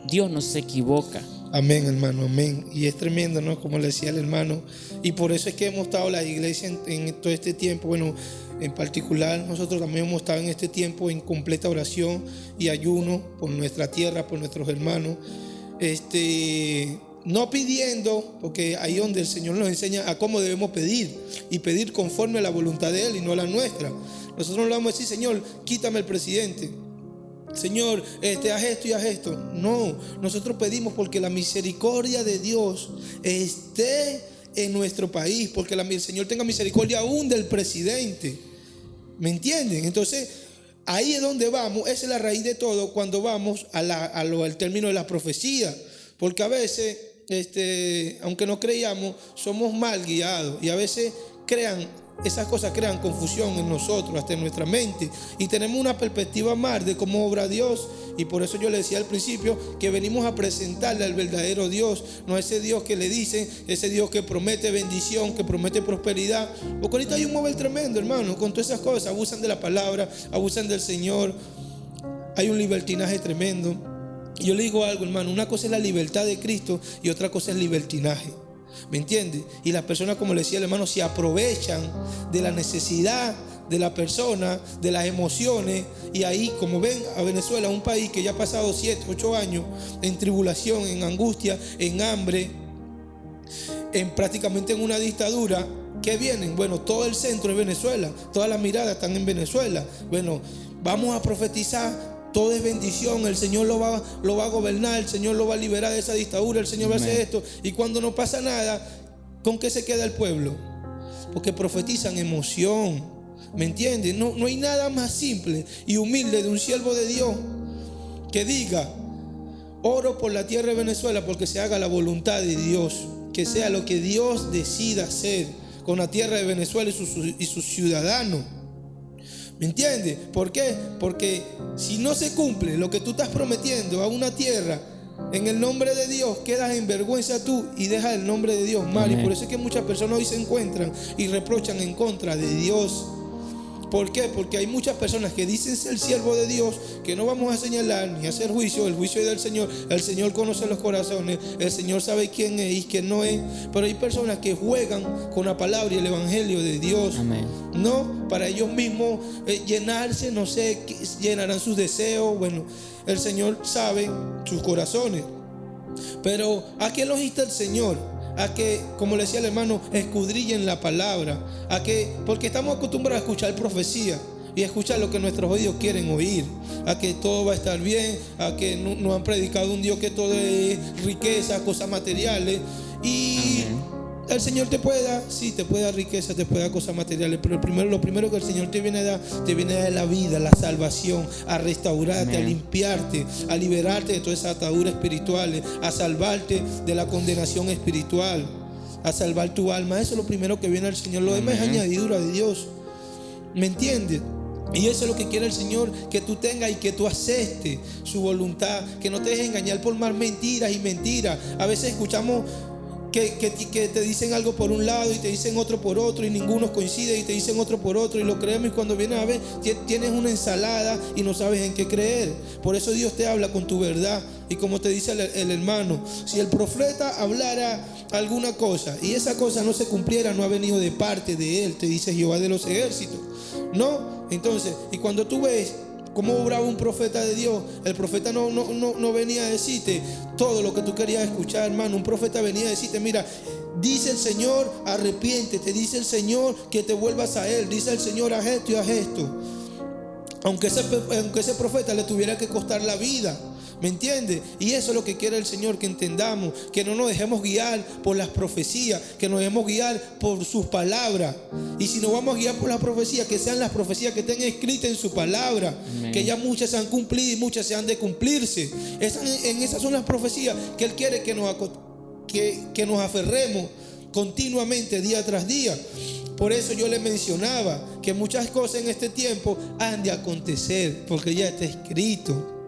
Dios no se equivoca. Amén, hermano, amén. Y es tremendo, ¿no? Como le decía el hermano. Y por eso es que hemos estado la iglesia en todo este tiempo. Bueno, en particular nosotros también hemos estado en este tiempo en completa oración y ayuno por nuestra tierra, por nuestros hermanos. No pidiendo, porque ahí donde el Señor nos enseña a cómo debemos pedir, y pedir conforme a la voluntad de Él y no a la nuestra. Nosotros no le vamos a decir, Señor, quítame el presidente, Señor, haz esto y haz esto. No, nosotros pedimos porque la misericordia de Dios esté en nuestro país, porque el Señor tenga misericordia aún del presidente. ¿Me entienden? Entonces, ahí es donde vamos. Esa es la raíz de todo cuando vamos al término de la profecía. Porque a veces, aunque no creíamos, somos mal guiados. Y a veces esas cosas crean confusión en nosotros, hasta en nuestra mente, y tenemos una perspectiva mal de cómo obra Dios. Y por eso yo le decía al principio que venimos a presentarle al verdadero Dios, no a ese Dios que le dicen, ese Dios que promete bendición, que promete prosperidad. Porque ahorita hay un mover tremendo, hermano, con todas esas cosas. Abusan de la palabra, abusan del Señor. Hay un libertinaje tremendo. Y yo le digo algo, hermano, una cosa es la libertad de Cristo y otra cosa es libertinaje. ¿Me entiendes? Y las personas, como le decía el hermano, se aprovechan de la necesidad de la persona, de las emociones. Y ahí, como ven, a Venezuela, un país que ya ha pasado 7, 8 años en tribulación, en angustia, en hambre, prácticamente en una dictadura. ¿Qué vienen? Bueno, todo el centro es Venezuela, todas las miradas están en Venezuela. Bueno, vamos a profetizar. Todo es bendición, el Señor lo va a gobernar, el Señor lo va a liberar de esa dictadura, el Señor va a hacer esto. Y cuando no pasa nada, ¿con qué se queda el pueblo? Porque profetizan emoción, ¿me entiendes? No hay nada más simple y humilde de un siervo de Dios que diga, oro por la tierra de Venezuela porque se haga la voluntad de Dios, que sea lo que Dios decida hacer con la tierra de Venezuela y sus ciudadanos. ¿Me entiendes? ¿Por qué? Porque si no se cumple lo que tú estás prometiendo a una tierra, en el nombre de Dios quedas en vergüenza tú y dejas el nombre de Dios mal. Y por eso es que muchas personas hoy se encuentran y reprochan en contra de Dios. ¿Por qué? Porque hay muchas personas que dicen ser siervo de Dios, que no vamos a señalar ni a hacer juicio. El juicio es del Señor. El Señor conoce los corazones. El Señor sabe quién es y quién no es. Pero hay personas que juegan con la palabra y el evangelio de Dios. Amén. No, para ellos mismos llenarse, no sé, llenarán sus deseos. Bueno, el Señor sabe sus corazones. Pero ¿a qué los insta el Señor? A que, como le decía el hermano, escudrillen la palabra. Porque estamos acostumbrados a escuchar profecía y a escuchar lo que nuestros oídos quieren oír. A que todo va a estar bien, a que nos han predicado un Dios que todo es riqueza, cosas materiales. Y el Señor te puede dar, sí, te puede dar riqueza, te puede dar cosas materiales, pero lo primero que el Señor te viene a dar la vida, la salvación, a restaurarte, a limpiarte, a liberarte de todas esas ataduras espirituales, a salvarte de la condenación espiritual, a salvar tu alma. Eso es lo primero que viene al Señor. Lo demás es añadidura de Dios. ¿Me entiendes? Y eso es lo que quiere el Señor, que tú tengas y que tú aceptes su voluntad, que no te dejes engañar por más mentiras y mentiras. A veces escuchamos que te dicen algo por un lado y te dicen otro por otro y ninguno coincide y te dicen otro por otro y lo creemos, y cuando vienes a ver tienes una ensalada y no sabes en qué creer. Por eso Dios te habla con tu verdad. Y como te dice el hermano, si el profeta hablara alguna cosa y esa cosa no se cumpliera, no ha venido de parte de él, te dice Jehová de los ejércitos. No, entonces, y cuando tú ves cómo obraba un profeta de Dios, el profeta no venía a decirte todo lo que tú querías escuchar, hermano. Un profeta venía a decirte: mira, dice el Señor, arrepiéntete. Dice el Señor que te vuelvas a Él. Dice el Señor, haz esto y haz esto. Aunque ese profeta le tuviera que costar la vida. ¿Me entiendes? Y eso es lo que quiere el Señor, que entendamos, que no nos dejemos guiar por las profecías, que nos dejemos guiar por sus palabras. Y si nos vamos a guiar por las profecías, que sean las profecías que estén escritas en su palabra. Amén. Que ya muchas se han cumplido y muchas se han de cumplirse. Esas son las profecías que Él quiere que nos aferremos continuamente, día tras día. Por eso yo le mencionaba que muchas cosas en este tiempo han de acontecer, porque ya está escrito.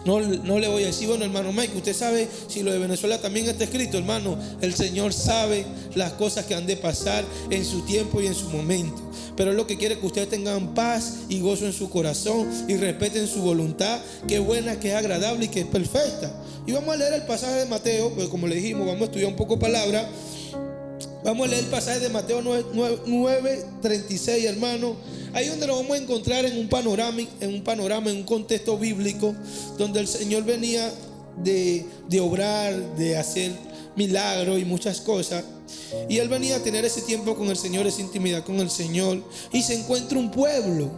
No le voy a decir: bueno, hermano Mike, usted sabe si lo de Venezuela también está escrito. Hermano, el Señor sabe las cosas que han de pasar en su tiempo y en su momento. Pero es lo que quiere, que ustedes tengan paz y gozo en su corazón y respeten su voluntad, que es buena, que es agradable y que es perfecta. Y vamos a leer el pasaje de Mateo, pues como le dijimos, vamos a estudiar un poco palabra. Vamos a leer el pasaje de Mateo 9:36, hermano. Ahí donde nos vamos a encontrar en un panorama, en un contexto bíblico, donde el Señor venía de obrar, de hacer milagros y muchas cosas. Y Él venía a tener ese tiempo con el Señor, esa intimidad con el Señor. Y se encuentra un pueblo.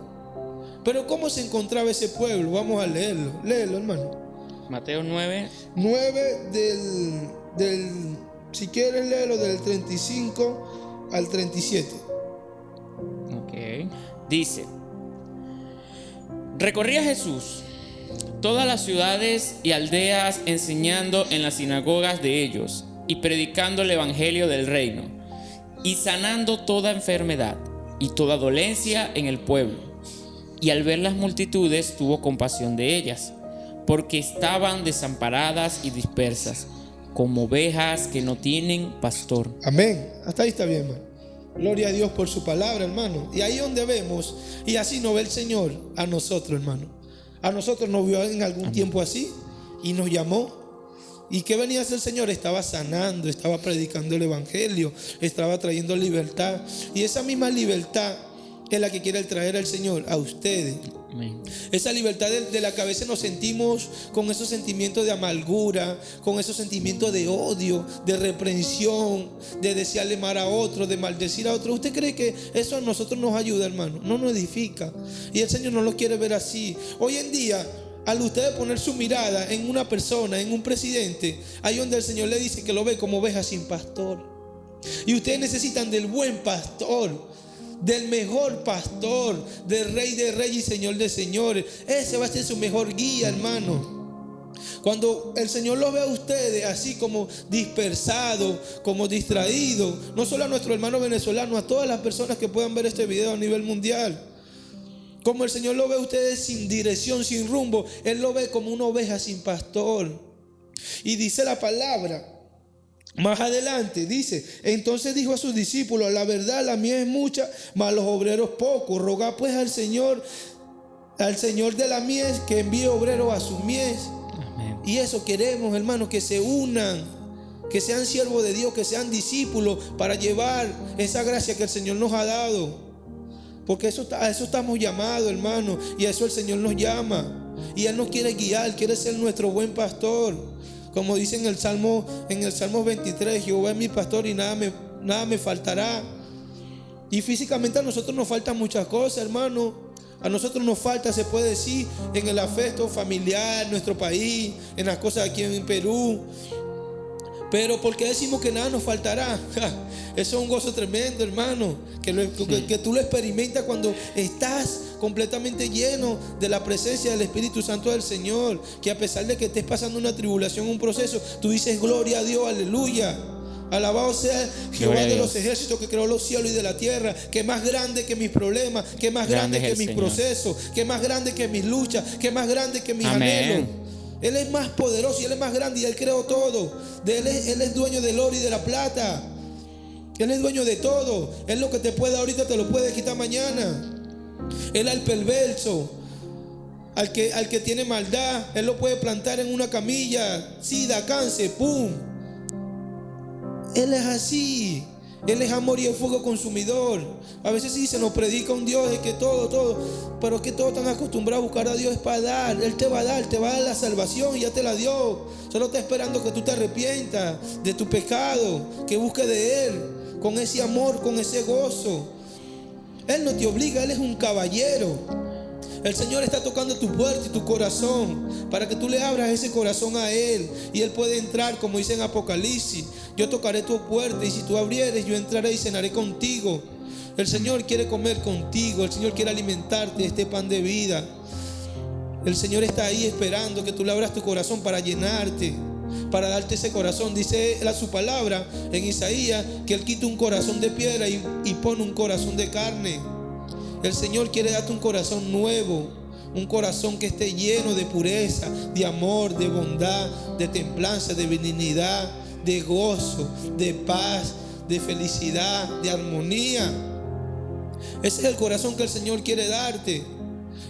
Pero ¿cómo se encontraba ese pueblo? Vamos a leerlo. Léelo, hermano. Mateo 9. 9 si quieres léelo del 35 al 37. Ok. Dice: recorría Jesús todas las ciudades y aldeas, enseñando en las sinagogas de ellos y predicando el evangelio del reino y sanando toda enfermedad y toda dolencia en el pueblo. Y al ver las multitudes tuvo compasión de ellas, porque estaban desamparadas y dispersas, como ovejas que no tienen pastor. Amén. Hasta ahí está bien, hermano. Gloria a Dios por su palabra, hermano. Y ahí donde vemos, y así nos ve el Señor a nosotros, hermano. A nosotros nos vio en algún tiempo así y nos llamó. ¿Y qué venía a hacer el Señor? Estaba sanando, estaba predicando el evangelio, estaba trayendo libertad. Y esa misma libertad es la que quiere traer el Señor a ustedes. Amén. Esa libertad de la que a veces nos sentimos con esos sentimientos de amargura, con esos sentimientos de odio, de reprensión, de desearle mal a otro, de maldecir a otro. ¿Usted cree que eso a nosotros nos ayuda, hermano? No nos edifica. Y el Señor no lo quiere ver así. Hoy en día, al ustedes poner su mirada en una persona, en un presidente, ahí donde el Señor le dice que lo ve como oveja sin pastor. Y ustedes necesitan del buen pastor, del mejor pastor, del Rey de Reyes y Señor de Señores. Ese va a ser su mejor guía, hermano. Cuando el Señor los ve a ustedes así como dispersados, como distraídos, no solo a nuestro hermano venezolano, a todas las personas que puedan ver este video a nivel mundial, como el Señor lo ve a ustedes sin dirección, sin rumbo, Él lo ve como una oveja sin pastor. Y dice la palabra, más adelante dice: entonces dijo a sus discípulos: la verdad, la mies es mucha, mas los obreros pocos. Rogad pues al Señor de la mies, que envíe obreros a su mies. Amén. Y eso queremos, hermanos, que se unan, que sean siervos de Dios, que sean discípulos para llevar esa gracia que el Señor nos ha dado. Porque a eso estamos llamados, hermanos, y a eso el Señor nos llama. Y Él nos quiere guiar, quiere ser nuestro buen pastor. Como dice en el Salmo 23, Jehová es mi pastor y nada me faltará. Y físicamente a nosotros nos faltan muchas cosas, hermano. A nosotros nos falta, se puede decir, en el afecto familiar, en nuestro país, en las cosas aquí en Perú. Pero ¿por qué decimos que nada nos faltará? Eso es un gozo tremendo, hermano, que tú lo experimentas cuando estás completamente lleno de la presencia del Espíritu Santo del Señor. Que a pesar de que estés pasando una tribulación, un proceso, tú dices: gloria a Dios, aleluya. Alabado sea Jehová de los ejércitos, que creó los cielos y de la tierra, que más grande que mis problemas, que más grande que mis procesos, que más grande que mis luchas, que más grande que mis anhelos. Él es más poderoso y Él es más grande y Él creó todo. Él es dueño del oro y de la plata. Él es dueño de todo. Él lo que te puede ahorita te lo puede quitar mañana. Él al perverso, al que tiene maldad, Él lo puede plantar en una camilla, sida, cáncer, pum. Él es así. Él es amor y el fuego consumidor. A veces sí se nos predica un Dios de que todo, pero es que todos están acostumbrados a buscar a Dios para dar. Él te va a dar la salvación y ya te la dio. Solo está esperando que tú te arrepientas de tu pecado, que busques de Él con ese amor, con ese gozo. Él no te obliga, Él es un caballero. El Señor está tocando tu puerta y tu corazón para que tú le abras ese corazón a Él y Él puede entrar, como dice en Apocalipsis: yo tocaré tu puerta y si tú abrieres, yo entraré y cenaré contigo. El Señor quiere comer contigo, el Señor quiere alimentarte de este pan de vida. El Señor está ahí esperando que tú le abras tu corazón para llenarte, para darte ese corazón. Dice su palabra en Isaías que Él quita un corazón de piedra y pone un corazón de carne. El Señor quiere darte un corazón nuevo, un corazón que esté lleno de pureza, de amor, de bondad, de templanza, de benignidad, de gozo, de paz, de felicidad, de armonía. Ese es el corazón que el Señor quiere darte.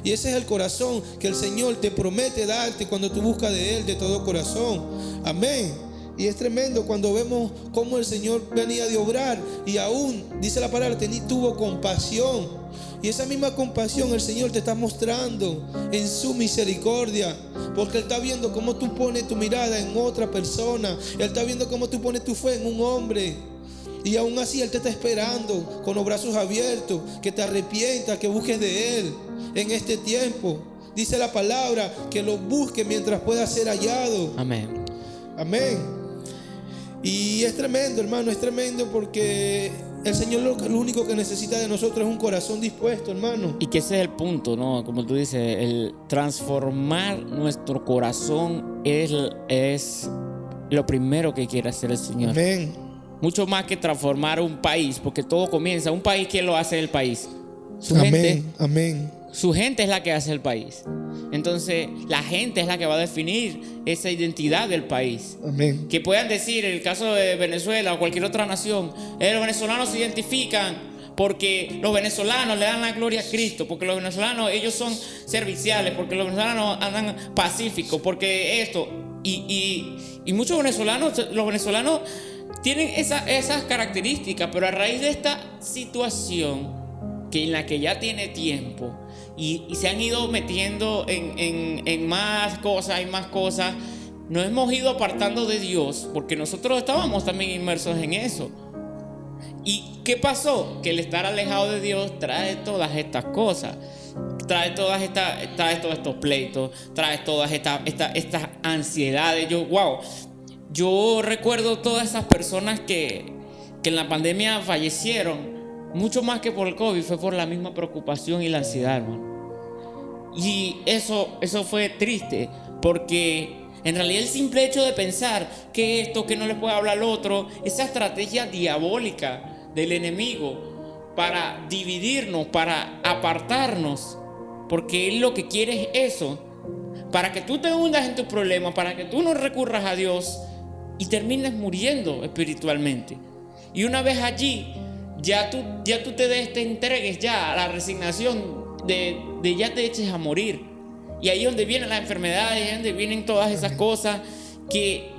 Y ese es el corazón que el Señor te promete darte cuando tú buscas de Él de todo corazón. Amén. Y es tremendo cuando vemos cómo el Señor venía de obrar y aún, dice la palabra, tuvo compasión. Y esa misma compasión el Señor te está mostrando en su misericordia, porque Él está viendo cómo tú pones tu mirada en otra persona. Él está viendo cómo tú pones tu fe en un hombre. Y aún así Él te está esperando con los brazos abiertos, que te arrepientas, que busques de Él en este tiempo. Dice la palabra que lo busques mientras pueda ser hallado. Amén. Amén. Y es tremendo, hermano, es tremendo porque el Señor lo único que necesita de nosotros es un corazón dispuesto, hermano. Y que ese es el punto, ¿no? Como tú dices, el transformar nuestro corazón es lo primero que quiere hacer el Señor. Amén. Mucho más que transformar un país, porque todo comienza. Un país, ¿quién lo hace el país? Su Amén, gente. amén. Su gente es la que hace el país. Entonces, la gente es la que va a definir esa identidad del país. Amén. Que puedan decir, en el caso de Venezuela o cualquier otra nación, los venezolanos se identifican porque los venezolanos le dan la gloria a Cristo, porque los venezolanos, ellos son serviciales, porque los venezolanos andan pacíficos, porque esto. Y muchos venezolanos, los venezolanos tienen esas características, pero a raíz de esta situación en la que ya tiene tiempo y se han ido metiendo en más cosas y más cosas, nos hemos ido apartando de Dios, porque nosotros estábamos también inmersos en eso. ¿Y qué pasó? Que el estar alejado de Dios trae todas estas cosas, trae todos estos pleitos, trae todas estas ansiedades. Yo recuerdo todas esas personas que en la pandemia fallecieron. Mucho más que por el COVID, fue por la misma preocupación y la ansiedad, hermano. Y eso fue triste, porque En realidad el simple hecho de pensar que esto, que no le puede hablar al otro, esa estrategia diabólica del enemigo para dividirnos, para apartarnos, porque él lo que quiere es eso, para que tú te hundas en tus problemas, para que tú no recurras a Dios y termines muriendo espiritualmente. Y una vez allí, ya tú te entregues ya a la resignación de ya te eches a morir. Y ahí es donde vienen las enfermedades, ahí es donde vienen todas esas cosas que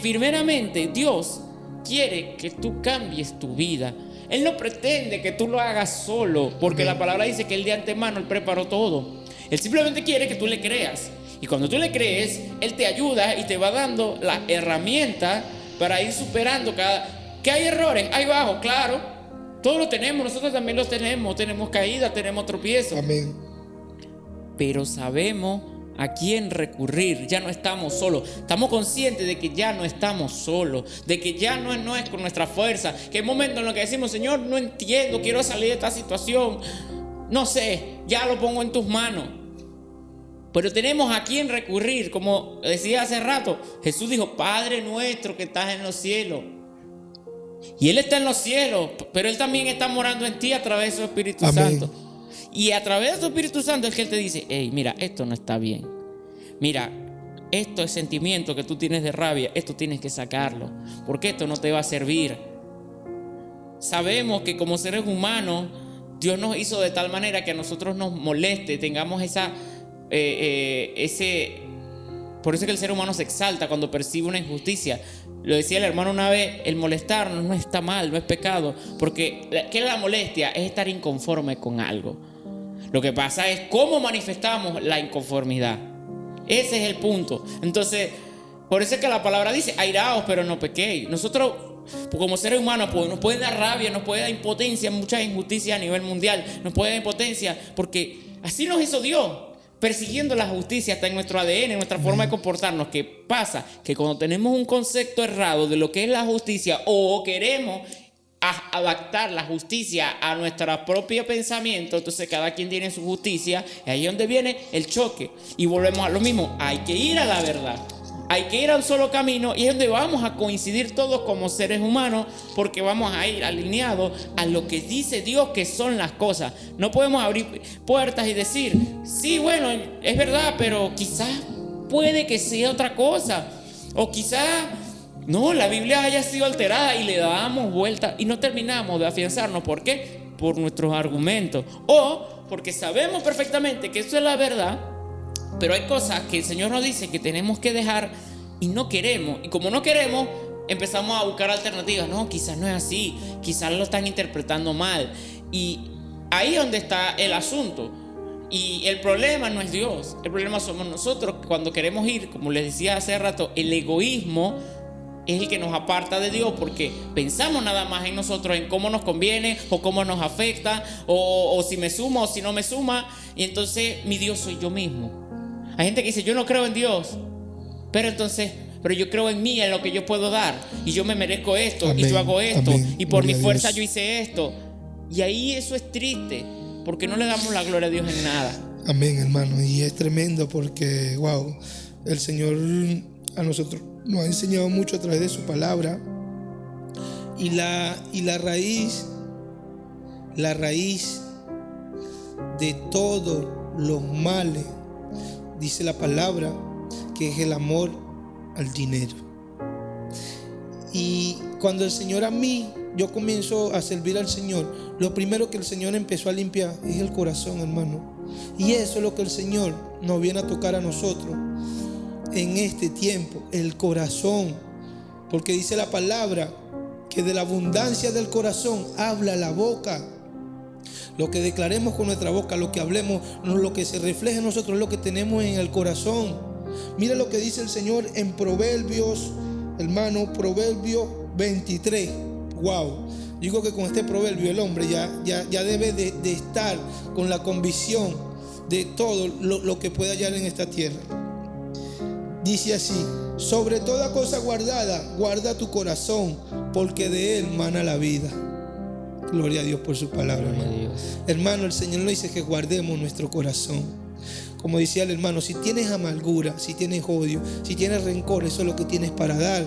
firmemente Dios quiere que tú cambies tu vida. Él no pretende que tú lo hagas solo, porque la palabra dice que Él de antemano Él preparó todo. Él simplemente quiere que tú le creas. Y cuando tú le crees, Él te ayuda y te va dando la herramienta para ir superando ¿Que hay errores? Hay bajos, claro. Todos lo tenemos, nosotros también los tenemos. Tenemos caídas, tenemos tropiezos. Amén. Pero sabemos a quién recurrir. Ya no estamos solos. Estamos conscientes de que ya no estamos solos, de que ya no es con nuestra fuerza. Que hay momentos en los que decimos: Señor, no entiendo, quiero salir de esta situación, no sé, ya lo pongo en tus manos. Pero tenemos a quién recurrir. Como decía hace rato, Jesús dijo: Padre nuestro que estás en los cielos. Y Él está en los cielos, pero Él también está morando en ti a través de su Espíritu Santo. Y a través de su Espíritu Santo es que Él te dice: hey, mira, esto no está bien. Mira, esto es sentimiento que tú tienes de rabia, esto tienes que sacarlo, porque esto no te va a servir. Sabemos que como seres humanos, Dios nos hizo de tal manera que a nosotros nos moleste, tengamos por eso es que el ser humano se exalta cuando percibe una injusticia. Lo decía el hermano una vez: el molestarnos no está mal, no es pecado, porque ¿qué es la molestia? Es estar inconforme con algo. Lo que pasa es cómo manifestamos la inconformidad. Ese es el punto. Entonces, por eso es que la palabra dice: airaos, pero no pequéis. Nosotros, como seres humanos, pues, nos puede dar rabia, nos puede dar impotencia, muchas injusticias a nivel mundial, nos puede dar impotencia, porque así nos hizo Dios, persiguiendo la justicia hasta en nuestro ADN, en nuestra forma de comportarnos. ¿Qué pasa? Que cuando tenemos un concepto errado de lo que es la justicia, o queremos adaptar la justicia a nuestro propio pensamiento, entonces cada quien tiene su justicia, y ahí es donde viene el choque. Y volvemos a lo mismo: hay que ir a la verdad, hay que ir a un solo camino, y es donde vamos a coincidir todos como seres humanos, porque vamos a ir alineados a lo que dice Dios que son las cosas. No podemos abrir puertas y decir: sí, bueno, es verdad, pero quizás puede que sea otra cosa, o quizás no, la Biblia haya sido alterada, y le damos vuelta y no terminamos de afianzarnos. ¿Por qué? Por nuestros argumentos, o porque sabemos perfectamente que eso es la verdad, pero hay cosas que el Señor nos dice que tenemos que dejar y no queremos. Y como no queremos, empezamos a buscar alternativas. No, quizás no es así, quizás lo están interpretando mal. Y ahí es donde está el asunto. Y el problema no es Dios, el problema somos nosotros. Cuando queremos ir, como les decía hace rato, el egoísmo es el que nos aparta de Dios, porque pensamos nada más en nosotros, en cómo nos conviene o cómo nos afecta, o si me suma o si no me suma. Y entonces mi Dios soy yo mismo. Hay gente que dice: yo no creo en Dios, pero yo creo en mí, en lo que yo puedo dar, y yo me merezco esto. Amén, y yo hago esto, amén, y por mi fuerza yo hice esto. Y ahí eso es triste, porque no le damos la gloria a Dios en nada. Amén, hermano. Y es tremendo porque, wow, el Señor a nosotros nos ha enseñado mucho a través de su palabra. Y la raíz de todos los males, dice la palabra, que es el amor al dinero. Y cuando el Señor yo comienzo a servir al Señor, lo primero que el Señor empezó a limpiar es el corazón, hermano. Y eso es lo que el Señor nos viene a tocar a nosotros en este tiempo, el corazón. Porque dice la palabra que de la abundancia del corazón habla la boca. Lo que declaremos con nuestra boca, lo que hablemos, lo que se refleja en nosotros es lo que tenemos en el corazón. Mira lo que dice el Señor en Proverbios, hermano, Proverbios 23. Wow. Digo que con este proverbio el hombre ya debe de estar con la convicción de todo lo que puede hallar en esta tierra. Dice así: sobre toda cosa guardada, guarda tu corazón, porque de él mana la vida. Gloria a Dios por su palabra, hermano. Hermano, el Señor nos dice que guardemos nuestro corazón. como decía el hermano, si tienes amargura, si tienes odio, si tienes rencor, eso es lo que tienes para dar.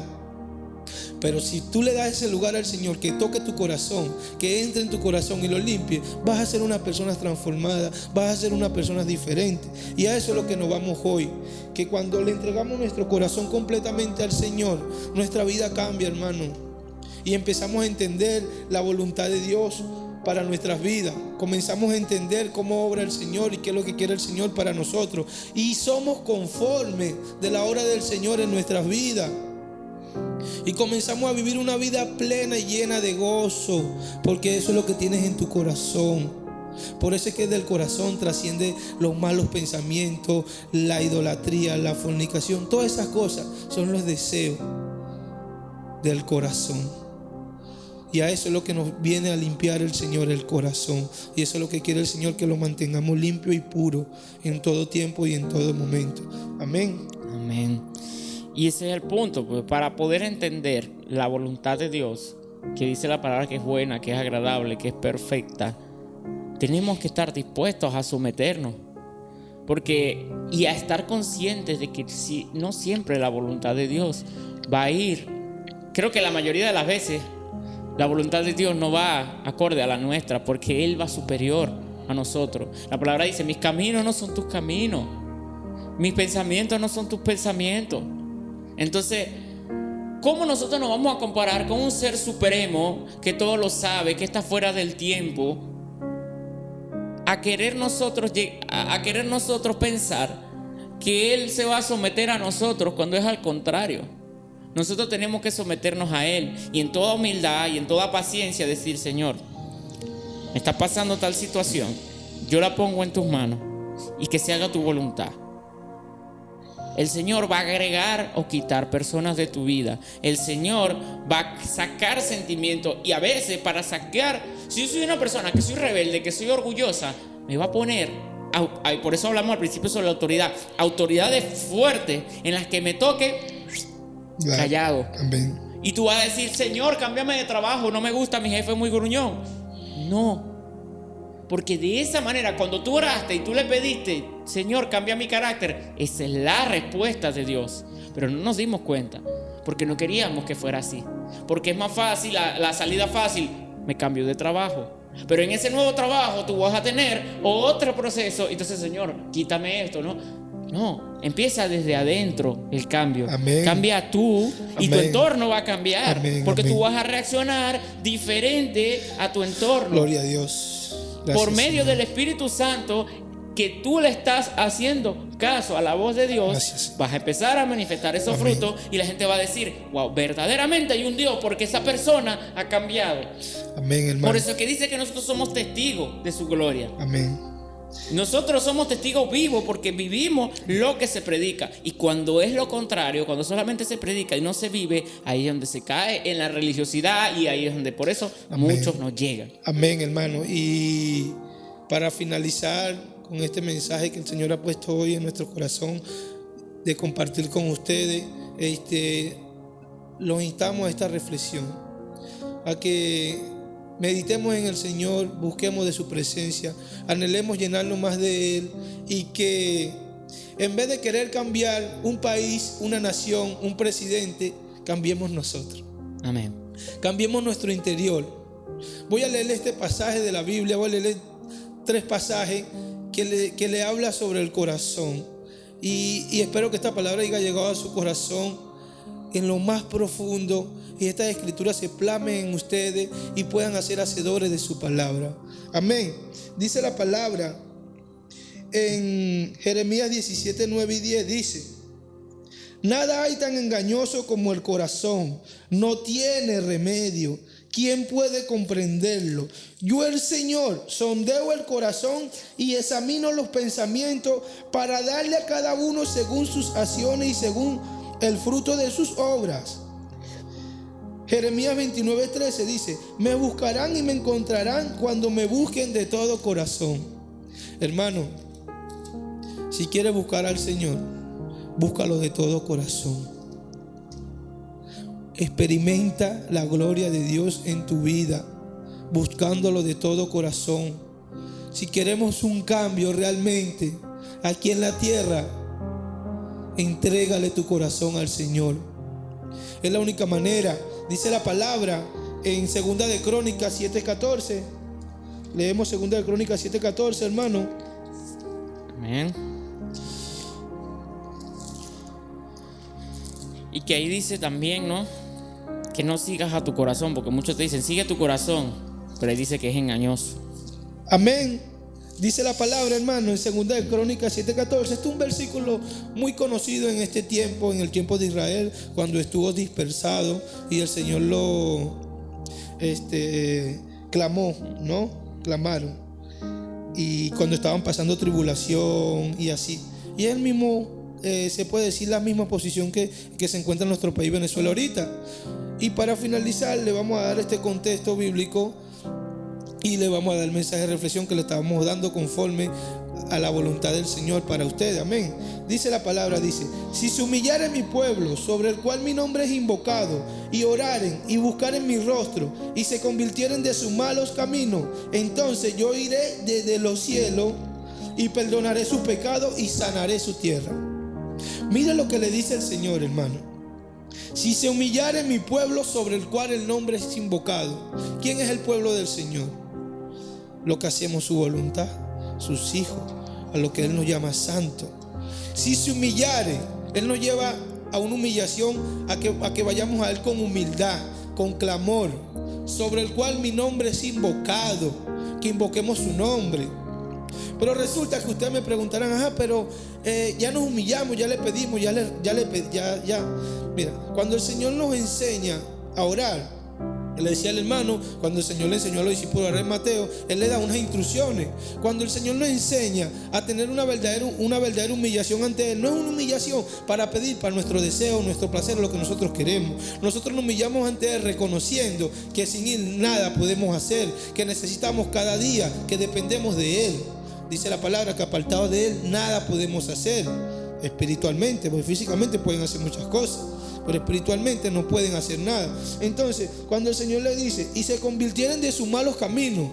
Pero si tú le das ese lugar al Señor, que toque tu corazón, que entre en tu corazón y lo limpie, vas a ser una persona transformada, vas a ser una persona diferente. Y a eso es lo que nos vamos hoy, que cuando le entregamos nuestro corazón completamente al Señor, nuestra vida cambia, hermano, y empezamos a entender la voluntad de Dios para nuestras vidas. Comenzamos a entender cómo obra el Señor y qué es lo que quiere el Señor para nosotros, y somos conformes de la obra del Señor en nuestras vidas. Y comenzamos a vivir una vida plena y llena de gozo, porque eso es lo que tienes en tu corazón. Por eso es que del corazón trasciende los malos pensamientos, la idolatría, la fornicación. Todas esas cosas son los deseos del corazón. Y a eso es lo que nos viene a limpiar el Señor, el corazón. Y eso es lo que quiere el Señor, que lo mantengamos limpio y puro en todo tiempo y en todo momento. Amén. Amén. Y ese es el punto, pues, para poder entender la voluntad de Dios, que dice la palabra que es buena, que es agradable, que es perfecta, tenemos que estar dispuestos a someternos, y a estar conscientes de que no siempre la voluntad de Dios va a ir. Creo que la mayoría de las veces la voluntad de Dios no va acorde a la nuestra, porque Él va superior a nosotros. La palabra dice: mis caminos no son tus caminos, mis pensamientos no son tus pensamientos. Entonces, ¿cómo nosotros nos vamos a comparar con un ser supremo que todo lo sabe, que está fuera del tiempo, a querer nosotros pensar que Él se va a someter a nosotros, cuando es al contrario? Nosotros tenemos que someternos a Él, y en toda humildad y en toda paciencia decir: Señor, me está pasando tal situación, yo la pongo en tus manos, y que se haga tu voluntad. El Señor va a agregar o quitar personas de tu vida. El Señor va a sacar sentimientos. Y a veces, para sacar, si yo soy una persona que soy rebelde, que soy orgullosa, me va a poner, por eso hablamos al principio sobre la autoridad, autoridades fuertes en las que me toque callado. Amén. Y tú vas a decir: Señor, cámbiame de trabajo, no me gusta, mi jefe es muy gruñón. No. Porque de esa manera, cuando tú oraste y tú le pediste: Señor, cambia mi carácter, esa es la respuesta de Dios. Pero no nos dimos cuenta, porque no queríamos que fuera así. Porque es más fácil, la salida fácil: me cambio de trabajo. Pero en ese nuevo trabajo tú vas a tener otro proceso. Entonces: Señor, quítame esto, ¿no? No, empieza desde adentro el cambio. Amén. Cambia tú y Amén. Tu entorno va a cambiar. Amén. Porque Amén. tú vas a reaccionar diferente a tu entorno. Gloria a Dios. Gracias, por medio Señor. del Espíritu Santo, que tú le estás haciendo caso a la voz de Dios. Gracias. Vas a empezar a manifestar esos Amén. frutos, y la gente va a decir: wow, verdaderamente hay un Dios, porque esa persona ha cambiado. Amén, hermano. Por eso es que dice que nosotros somos testigos de su gloria. Amén. Nosotros somos testigos vivos, porque vivimos lo que se predica. Y cuando es lo contrario, cuando solamente se predica y no se vive, ahí es donde se cae en la religiosidad, y ahí es donde por eso Amén. muchos no llegan. Amén, hermano. Y para finalizar con este mensaje que el Señor ha puesto hoy en nuestro corazón, de compartir con ustedes, los instamos a esta reflexión, a que meditemos en el Señor, busquemos de su presencia, anhelemos llenarnos más de Él, y que en vez de querer cambiar un país, una nación, un presidente, cambiemos nosotros. Amén. Cambiemos nuestro interior. Voy a leer este pasaje de la Biblia, voy a leer 3 pasajes que le habla sobre el corazón, y espero que esta palabra haya llegado a su corazón en lo más profundo, y estas escrituras se plasmen en ustedes y puedan hacer hacedores de su palabra. Amén. Dice la palabra en Jeremías 17, 9 y 10, dice: nada hay tan engañoso como el corazón, no tiene remedio. ¿Quién puede comprenderlo? Yo, el Señor, sondeo el corazón y examino los pensamientos, para darle a cada uno según sus acciones y según el fruto de sus obras. Jeremías 29:13 dice: me buscarán y me encontrarán cuando me busquen de todo corazón. Hermano, si quieres buscar al Señor, búscalo de todo corazón. Experimenta la gloria de Dios en tu vida, buscándolo de todo corazón. Si queremos un cambio realmente, aquí en la tierra, entrégale tu corazón al Señor. Es la única manera. Dice la palabra en 2 de Crónicas 7:14. Leemos 2 de Crónicas 7:14, hermano. Amén. Y que ahí dice también, ¿no?, que no sigas a tu corazón, porque muchos te dicen, sigue tu corazón, pero ahí dice que es engañoso. Amén. Dice la palabra, hermano, en 2 de Crónicas 7:14. Este es un versículo muy conocido en este tiempo, en el tiempo de Israel, cuando estuvo dispersado y el Señor lo clamó, ¿no? Clamaron. Y cuando estaban pasando tribulación y así. Y él mismo, se puede decir, la misma posición que se encuentra en nuestro país, Venezuela, ahorita. Y para finalizar, le vamos a dar este contexto bíblico y le vamos a dar el mensaje de reflexión que le estábamos dando conforme a la voluntad del Señor para ustedes. Amén. Dice la palabra, dice: si se humillare mi pueblo, sobre el cual mi nombre es invocado, y oraren y buscaren mi rostro, y se convirtieren de sus malos caminos, entonces yo iré desde los cielos y perdonaré sus pecados y sanaré su tierra. Mira lo que le dice el Señor, hermano. Si se humillare mi pueblo, sobre el cual el nombre es invocado. ¿Quién es el pueblo del Señor? Lo que hacemos su voluntad, sus hijos, a lo que Él nos llama santo. Si se humillare, Él nos lleva a una humillación, a que vayamos a Él con humildad, con clamor, sobre el cual mi nombre es invocado, que invoquemos su nombre. Pero resulta que ustedes me preguntarán, pero ya nos humillamos, ya le pedimos, ya. Mira, cuando el Señor nos enseña a orar, le decía al hermano, cuando el Señor le enseñó a los discípulos a orar en Mateo, Él le da unas instrucciones. Cuando el Señor nos enseña a tener una verdadera humillación ante Él, no es una humillación para pedir para nuestro deseo, nuestro placer, lo que nosotros queremos. Nosotros nos humillamos ante Él reconociendo que sin Él nada podemos hacer, que necesitamos cada día, que dependemos de Él. Dice la palabra que apartados de Él nada podemos hacer espiritualmente, porque físicamente pueden hacer muchas cosas, pero espiritualmente no pueden hacer nada. Entonces, cuando el Señor le dice, y se convirtieren de sus malos caminos,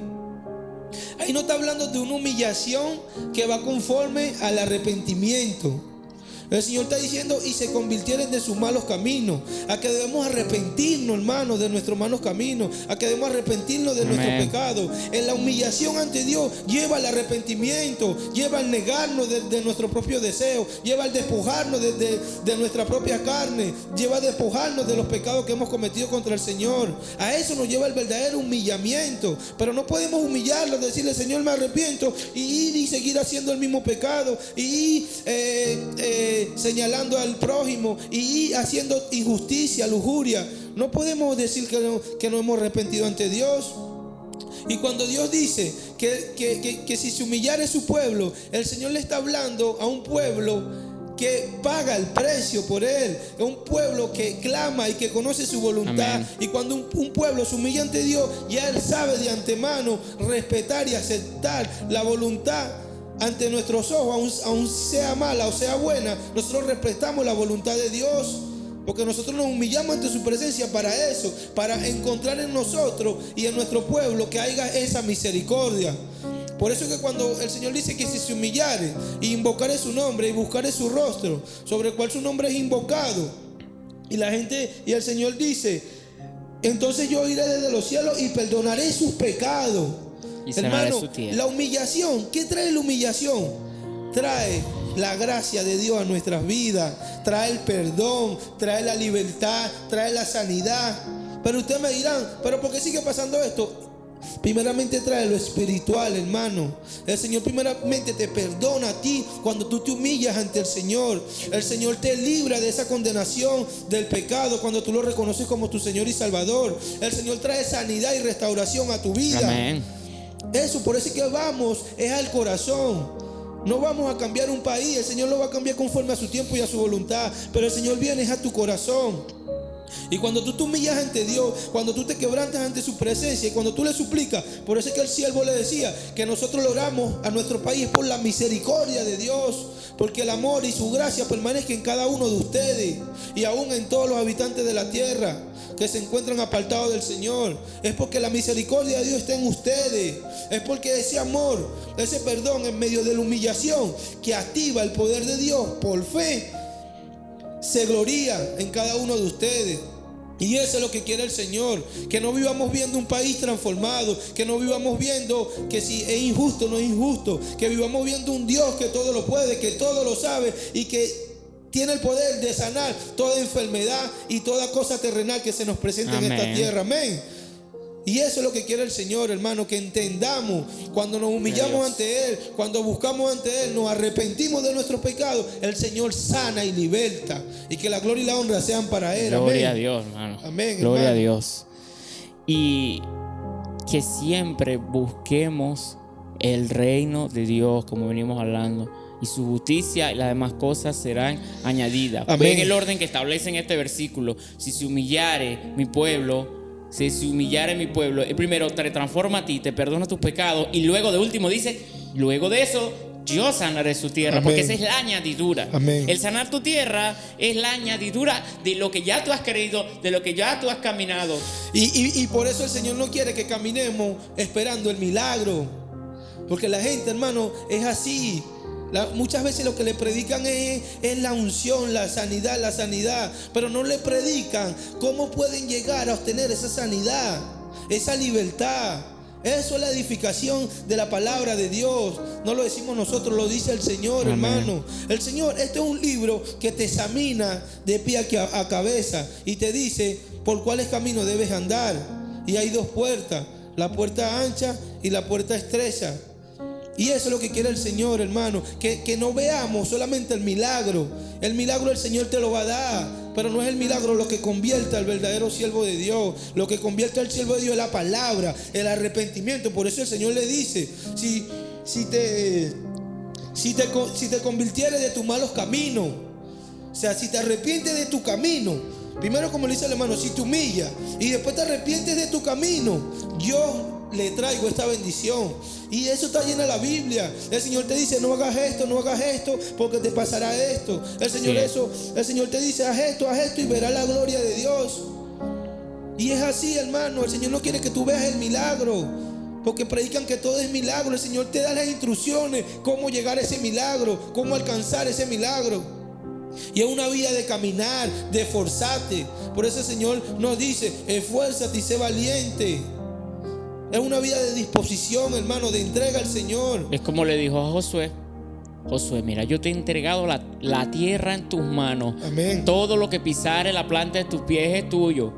ahí no está hablando de una humillación que va conforme al arrepentimiento. El Señor está diciendo, y se convirtieren de sus malos caminos, a que debemos arrepentirnos, hermanos, de nuestros malos caminos, a que debemos arrepentirnos de nuestros pecados. En la humillación ante Dios lleva el arrepentimiento, lleva el negarnos de nuestro propio deseo, lleva el despojarnos de nuestra propia carne, lleva a despojarnos de los pecados que hemos cometido contra el Señor. A eso nos lleva el verdadero humillamiento. Pero no podemos humillarlo, decirle, Señor, me arrepiento, y ir y seguir haciendo el mismo pecado, y señalando al prójimo y haciendo injusticia, lujuria. No podemos decir que no hemos arrepentido ante Dios. Y cuando Dios dice que si se humillare su pueblo, el Señor le está hablando a un pueblo que paga el precio por Él, es un pueblo que clama y que conoce su voluntad. Amén. Y cuando un pueblo se humilla ante Dios, ya Él sabe de antemano respetar y aceptar la voluntad ante nuestros ojos, aun sea mala o sea buena. Nosotros respetamos la voluntad de Dios, porque nosotros nos humillamos ante su presencia para eso, para encontrar en nosotros y en nuestro pueblo que haya esa misericordia. Por eso es que cuando el Señor dice que si se humillare y invocare su nombre y buscare su rostro, sobre el cual su nombre es invocado, y el Señor dice, entonces yo iré desde los cielos y perdonaré sus pecados. Hermano, la humillación, ¿qué trae la humillación? Trae la gracia de Dios a nuestras vidas, trae el perdón, trae la libertad, trae la sanidad. Pero ustedes me dirán, ¿pero por qué sigue pasando esto? Primeramente trae lo espiritual, hermano. El Señor primeramente te perdona a ti cuando tú te humillas ante el Señor. El Señor te libra de esa condenación del pecado cuando tú lo reconoces como tu Señor y Salvador. El Señor trae sanidad y restauración a tu vida. Amén. Eso, por eso es que vamos, es al corazón. No vamos a cambiar un país, el Señor lo va a cambiar conforme a su tiempo y a su voluntad, pero el Señor viene es a tu corazón. Y cuando tú te humillas ante Dios, cuando tú te quebrantas ante su presencia y cuando tú le suplicas, por eso es que el siervo le decía que nosotros le oramos a nuestro país por la misericordia de Dios, porque el amor y su gracia permanezcan en cada uno de ustedes y aún en todos los habitantes de la tierra. que se encuentran apartados del Señor. Es porque la misericordia de Dios está en ustedes. Es porque ese amor, ese perdón en medio de la humillación que activa el poder de Dios por fe, se gloría en cada uno de ustedes. Y eso es lo que quiere el Señor, que no vivamos viendo un país transformado, que no vivamos viendo que si es injusto o no es injusto, que vivamos viendo un Dios que todo lo puede, que todo lo sabe y que tiene el poder de sanar toda enfermedad y toda cosa terrenal que se nos presenta en esta tierra. Amén. Y eso es lo que quiere el Señor, hermano, que entendamos cuando nos humillamos ante Él, cuando buscamos ante Él, nos arrepentimos de nuestros pecados, el Señor sana y liberta, y que la gloria y la honra sean para Él. Gloria a Dios, hermano. Amén. Gloria a Dios. Y que siempre busquemos el reino de Dios, como venimos hablando, y su justicia y las demás cosas serán añadidas. Ven el orden que establece en este versículo: si se humillare mi pueblo, si se humillare mi pueblo, el primero te transforma a ti, te perdona tus pecados, y luego de último dice, luego de eso yo sanaré su tierra. Amén. Porque esa es la añadidura. Amén. El sanar tu tierra es la añadidura de lo que ya tú has creído, de lo que ya tú has caminado. Y por eso el Señor no quiere que caminemos esperando el milagro, porque la gente, hermano, es así. Muchas veces lo que le predican es la unción, la sanidad, pero no le predican cómo pueden llegar a obtener esa sanidad, esa libertad. Eso es la edificación de la palabra de Dios. No lo decimos nosotros, lo dice el Señor. Amén. Hermano. El Señor, este es un libro que te examina de pie a cabeza y te dice por cuáles caminos debes andar. Y hay dos puertas, la puerta ancha y la puerta estrecha. Y eso es lo que quiere el Señor, hermano, que no veamos solamente el milagro. El milagro el Señor te lo va a dar, pero no es el milagro lo que convierte al verdadero siervo de Dios. Lo que convierte al siervo de Dios es la palabra, el arrepentimiento. Por eso el Señor le dice, si te convirtieres de tus malos caminos, o sea, si te arrepientes de tu camino, primero, como le dice el hermano, si te humillas y después te arrepientes de tu camino, yo le traigo esta bendición. Y eso está lleno de la Biblia. El Señor te dice, no hagas esto, porque te pasará esto. El Señor te dice, haz esto y verás la gloria de Dios. Y es así, hermano. El Señor no quiere que tú veas el milagro, porque predican que todo es milagro. El Señor te da las instrucciones, cómo llegar a ese milagro, cómo alcanzar ese milagro. Y es una vida de caminar, de esforzarte. Por eso el Señor nos dice, esfuérzate y sé valiente. Es una vida de disposición, hermano, de entrega al Señor. Es como le dijo a Josué: Josué, mira, yo te he entregado la tierra en tus manos. Amén. Todo lo que pisare la planta de tus pies es tuyo,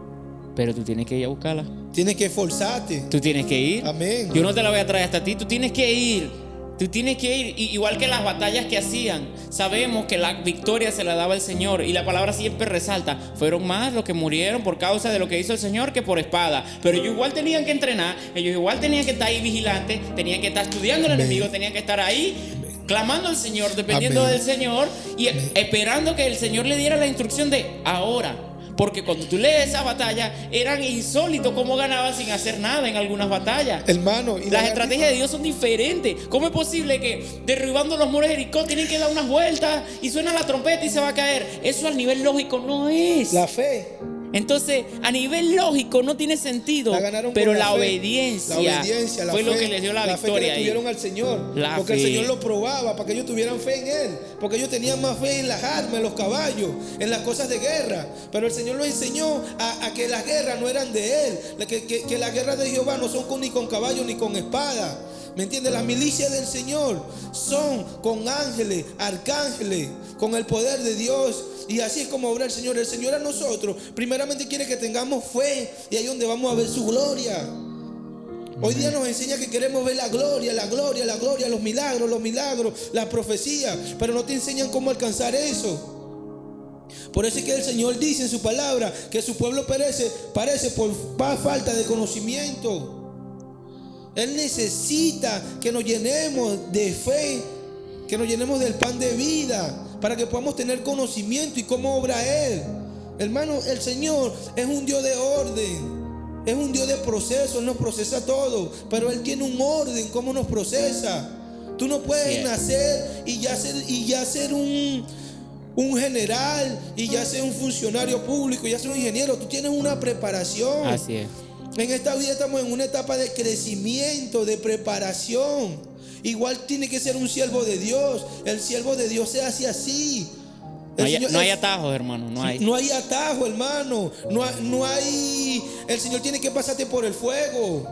pero tú tienes que ir a buscarla. Tienes que esforzarte. Tú tienes que ir. Amén. Yo no te la voy a traer hasta ti. Tú tienes que ir. Tú tienes que ir. Igual que las batallas que hacían, sabemos que la victoria se la daba el Señor. Y la palabra siempre resalta: fueron más los que murieron por causa de lo que hizo el Señor que por espada. Pero ellos igual tenían que entrenar. Ellos igual tenían que estar ahí vigilantes. Tenían que estar estudiando al enemigo. Tenían que estar ahí clamando al Señor, dependiendo del Señor, y esperando que el Señor le diera la instrucción de ahora. Porque cuando tú lees esa batalla, eran insólitos cómo ganaban sin hacer nada en algunas batallas. Hermano, las estrategias de Dios son diferentes. ¿Cómo es posible que derribando los muros de Jericó tienen que dar unas vueltas y suena la trompeta y se va a caer? Eso al nivel lógico no es. La fe. Entonces, a nivel lógico no tiene sentido, pero la obediencia fue lo que les dio la victoria. La fe que le tuvieron al Señor, porque el Señor lo probaba para que ellos tuvieran fe en Él, porque ellos tenían más fe en las armas, en los caballos, en las cosas de guerra. Pero el Señor los enseñó a que las guerras no eran de Él, que las guerras de Jehová no son ni con caballos ni con espada. ¿Me entiendes? Las milicias del Señor son con ángeles, arcángeles, con el poder de Dios. Y así es como obra el Señor. El Señor a nosotros primeramente quiere que tengamos fe, y ahí es donde vamos a ver su gloria. Hoy día nos enseña que queremos ver la gloria, los milagros, la profecía, pero no te enseñan cómo alcanzar eso. Por eso es que el Señor dice en su palabra que su pueblo parece por falta de conocimiento. Él necesita que nos llenemos de fe, que nos llenemos del pan de vida, para que podamos tener conocimiento y cómo obra Él. Hermano, el Señor es un Dios de orden, es un Dios de proceso. Él nos procesa todo, pero Él tiene un orden, cómo nos procesa. Tú no puedes nacer y ya ser un un general y ya sea un funcionario público, ya sea un ingeniero, tú tienes una preparación. Así es. En esta vida estamos en una etapa de crecimiento, de preparación. Igual tiene que ser un siervo de Dios. El siervo de Dios se hace así. No hay atajos, hermano. No hay atajo, hermano. No hay. El Señor tiene que pasarte por el fuego.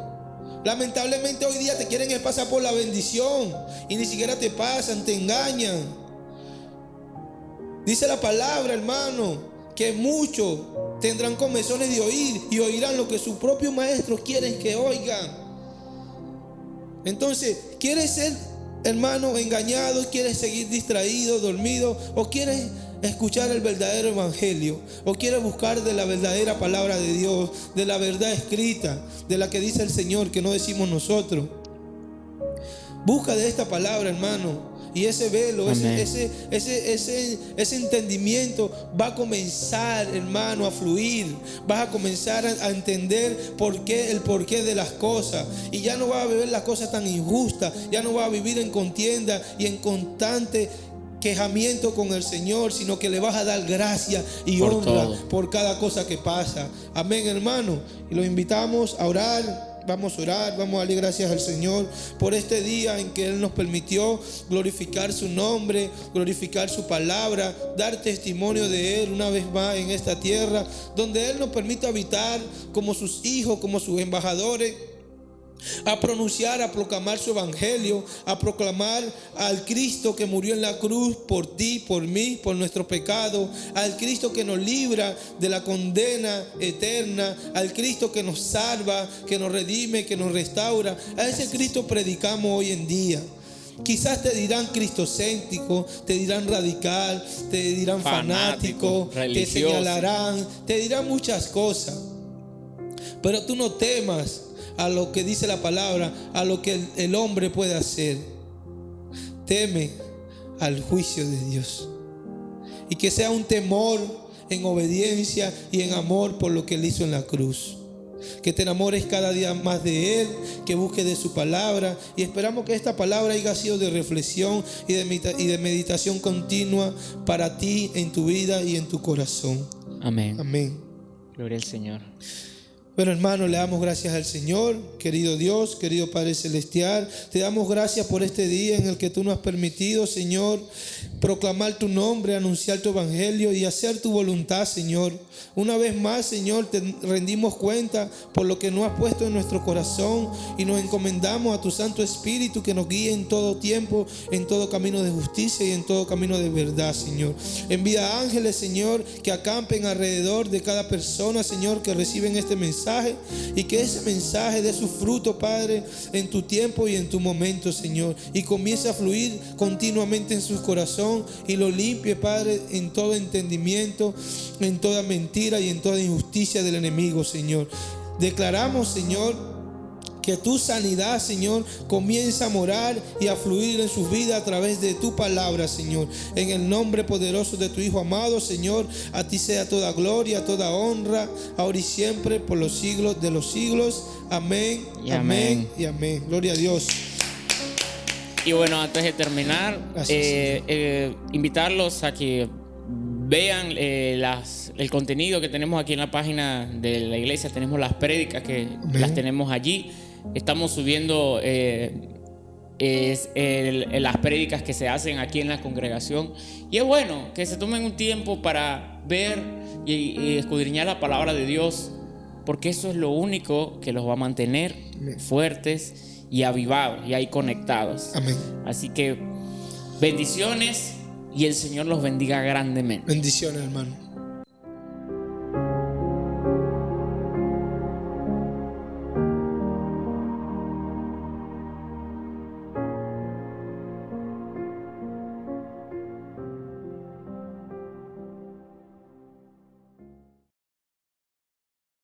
Lamentablemente hoy día te quieren pasar por la bendición y ni siquiera te pasan, te engañan. Dice la palabra, hermano, que muchos tendrán comezones de oír y oirán lo que sus propios maestros quieren que oigan. Entonces, ¿quieres ser, hermano, engañado? ¿Quieres seguir distraído, dormido? ¿O quieres escuchar el verdadero evangelio? ¿O quieres buscar de la verdadera palabra de Dios, de la verdad escrita, de la que dice el Señor, que no decimos nosotros? Busca de esta palabra, hermano. Y ese velo, ese entendimiento va a comenzar, hermano, a fluir. Vas a comenzar a entender el porqué de las cosas. Y ya no vas a vivir las cosas tan injustas. Ya no vas a vivir en contienda y en constante quejamiento con el Señor, sino que le vas a dar gracia y honra por cada cosa que pasa. Amén, hermano. Y lo invitamos a orar. Vamos a orar, vamos a darle gracias al Señor por este día en que Él nos permitió glorificar su nombre, glorificar su palabra, dar testimonio de Él una vez más en esta tierra, donde Él nos permite habitar como sus hijos, como sus embajadores, a pronunciar, a proclamar su evangelio, a proclamar al Cristo que murió en la cruz por ti, por mí, por nuestro pecado, al Cristo que nos libra de la condena eterna, al Cristo que nos salva, que nos redime, que nos restaura. A ese Cristo predicamos hoy en día. Quizás te dirán cristocéntrico, te dirán radical, te dirán fanático, te señalarán, te dirán muchas cosas. Pero tú no temas a lo que dice la palabra, a lo que el hombre puede hacer. Teme al juicio de Dios. Y que sea un temor en obediencia y en amor por lo que Él hizo en la cruz. Que te enamores cada día más de Él, que busques de su palabra. Y esperamos que esta palabra haya sido de reflexión y de meditación continua para ti en tu vida y en tu corazón. Amén. Amén. Gloria al Señor. Bueno, hermano, le damos gracias al Señor, querido Dios, querido Padre Celestial. Te damos gracias por este día en el que tú nos has permitido, Señor, proclamar tu nombre, anunciar tu evangelio y hacer tu voluntad, Señor. Una vez más, Señor, te rendimos cuenta por lo que nos has puesto en nuestro corazón y nos encomendamos a tu Santo Espíritu que nos guíe en todo tiempo, en todo camino de justicia y en todo camino de verdad, Señor. Envía ángeles, Señor, que acampen alrededor de cada persona, Señor, que reciben este mensaje. Y que ese mensaje dé su fruto, Padre, en tu tiempo y en tu momento, Señor, y comience a fluir continuamente en su corazón y lo limpie, Padre, en todo entendimiento, en toda mentira y en toda injusticia del enemigo, Señor. Declaramos, Señor, que tu sanidad, Señor, comienza a morar y a fluir en sus vidas a través de tu palabra, Señor. En el nombre poderoso de tu Hijo amado, Señor, a ti sea toda gloria, toda honra, ahora y siempre, por los siglos de los siglos. Amén, y amén, y amén. Gloria a Dios. Y bueno, antes de terminar, invitarlos a que vean el contenido que tenemos aquí en la página de la iglesia. Tenemos las prédicas que las tenemos allí. Estamos subiendo las prédicas que se hacen aquí en la congregación. Y es bueno que se tomen un tiempo para ver y escudriñar la palabra de Dios, porque eso es lo único que los va a mantener fuertes y avivados y ahí conectados. Amén. Así que bendiciones y el Señor los bendiga grandemente. Bendiciones, hermano.